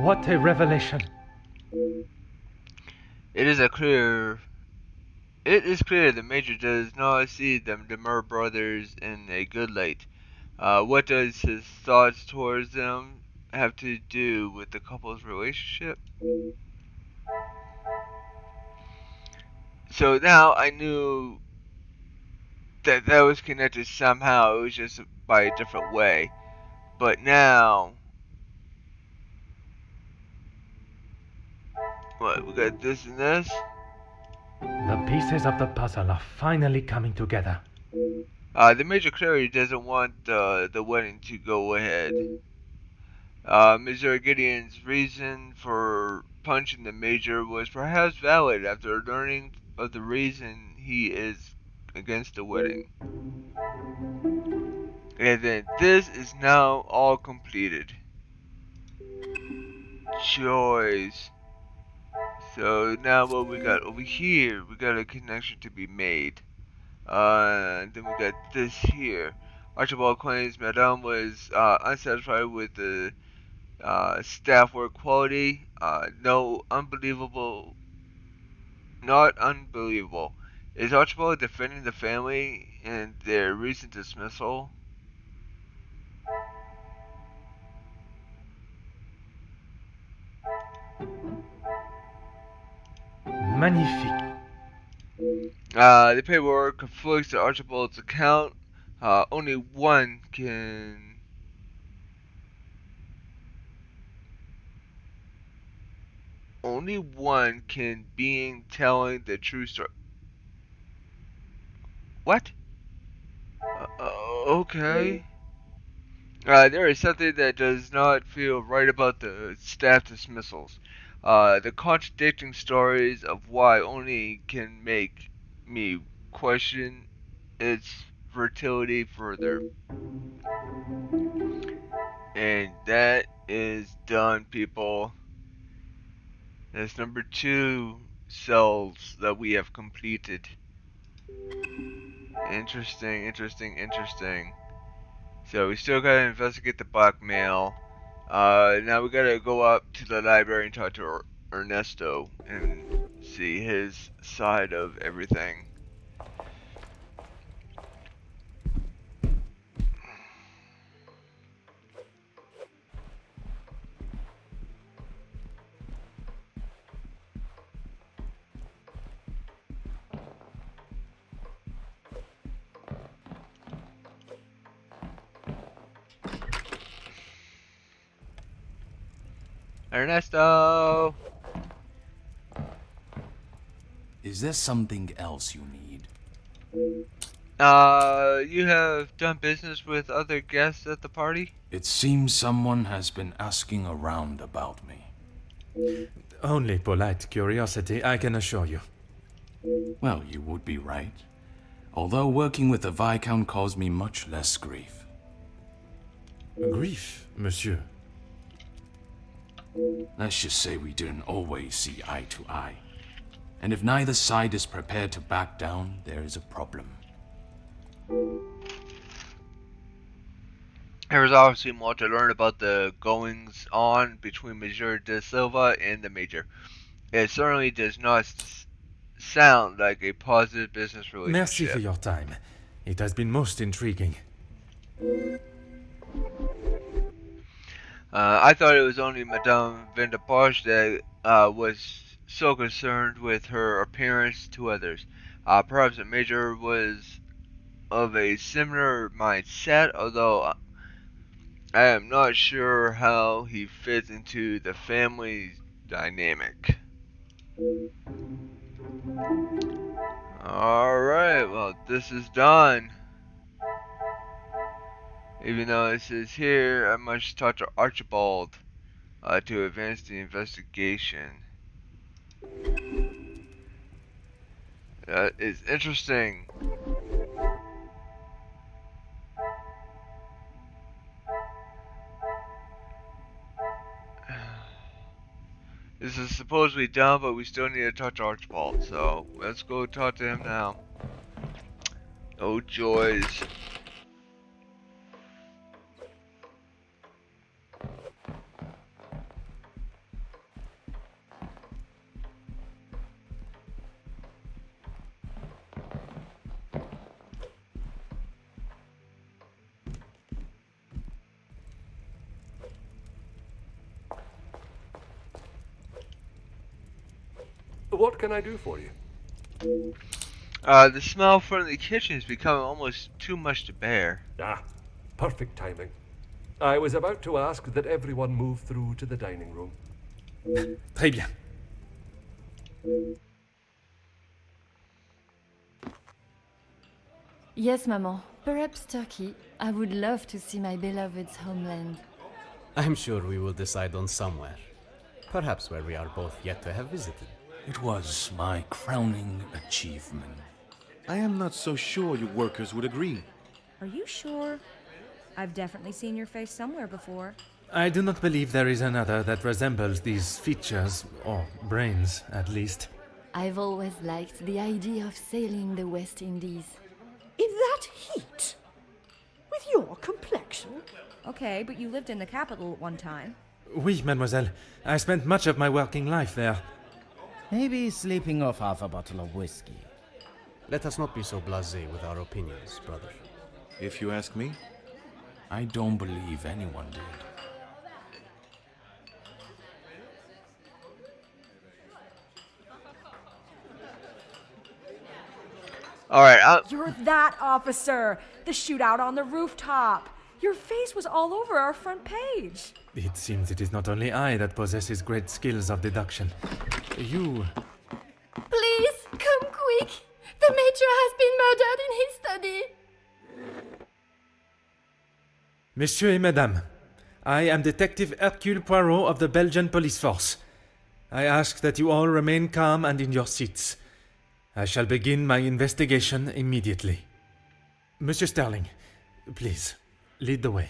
What a revelation! It is clear the Major does not see the Demur brothers in a good light. What does his thoughts towards them have to do with the couple's relationship? So now I knew that was connected somehow. It was just by a different way. But now, what, we got this and this? The pieces of the puzzle are finally coming together. The Major clearly doesn't want the wedding to go ahead. Mr. Gideon's reason for punching the Major was perhaps valid after learning of the reason he is against the wedding. And then this is now all completed. Choice. So now what we got over here, we got a connection to be made. And then we got this here. Archibald claims Madame was unsatisfied with the staff work quality. No, unbelievable. Not unbelievable. Is Archibald defending the family and their recent dismissal? Magnifique. The paperwork conflicts with Archibald's account. Only one can. Only one can being telling the true story. What? Okay. There is something that does not feel right about the staff dismissals. The contradicting stories of why only can make me question its fertility further. And that is done, people. That's number 2 cells that we have completed. Interesting, interesting, interesting. So we still gotta investigate the blackmail. Now we gotta go up to the library and talk to Ernesto and see his side of everything. Ernesto! Is there something else you need? You have done business with other guests at the party? It seems someone has been asking around about me. Only polite curiosity, I can assure you. Well, you would be right. Although working with the Viscount caused me much less grief. Grief, monsieur. Let's just say we didn't always see eye to eye. And if neither side is prepared to back down, there is a problem. There is obviously more to learn about the goings on between Monsieur de Silva and the Major. It certainly does not sound like a positive business relationship. Merci for your time. It has been most intriguing. I thought it was only Madame Vendepoche that was so concerned with her appearance to others. Perhaps the Major was of a similar mindset, although I am not sure how he fits into the family dynamic. Alright, well, this is done. Even though it says here, I must talk to Archibald to advance the investigation. That is interesting. This is supposedly done, but we still need to talk to Archibald, so let's go talk to him now. Oh joys. What can I do for you? The smell from the kitchen is becoming almost too much to bear. Ah, perfect timing. I was about to ask that everyone move through to the dining room. Très bien. Yes, Maman. Perhaps Turkey. I would love to see my beloved's homeland. I'm sure we will decide on somewhere. Perhaps where we are both yet to have visited. It was my crowning achievement. I am not so sure you workers would agree. Are you sure? I've definitely seen your face somewhere before. I do not believe there is another that resembles these features, or brains, at least. I've always liked the idea of sailing the West Indies. In that heat? With your complexion? Okay, but you lived in the capital at one time. Oui, mademoiselle. I spent much of my working life there. Maybe sleeping off half a bottle of whiskey. Let us not be so blasé with our opinions, brother. If you ask me. I don't believe anyone did. Alright, You're that officer! The shootout on the rooftop! Your face was all over our front page! It seems it is not only I that possesses great skills of deduction. You... Please, come quick! The Major has been murdered in his study! Messieurs et Mesdames, I am Detective Hercule Poirot of the Belgian Police Force. I ask that you all remain calm and in your seats. I shall begin my investigation immediately. Monsieur Sterling, please, lead the way.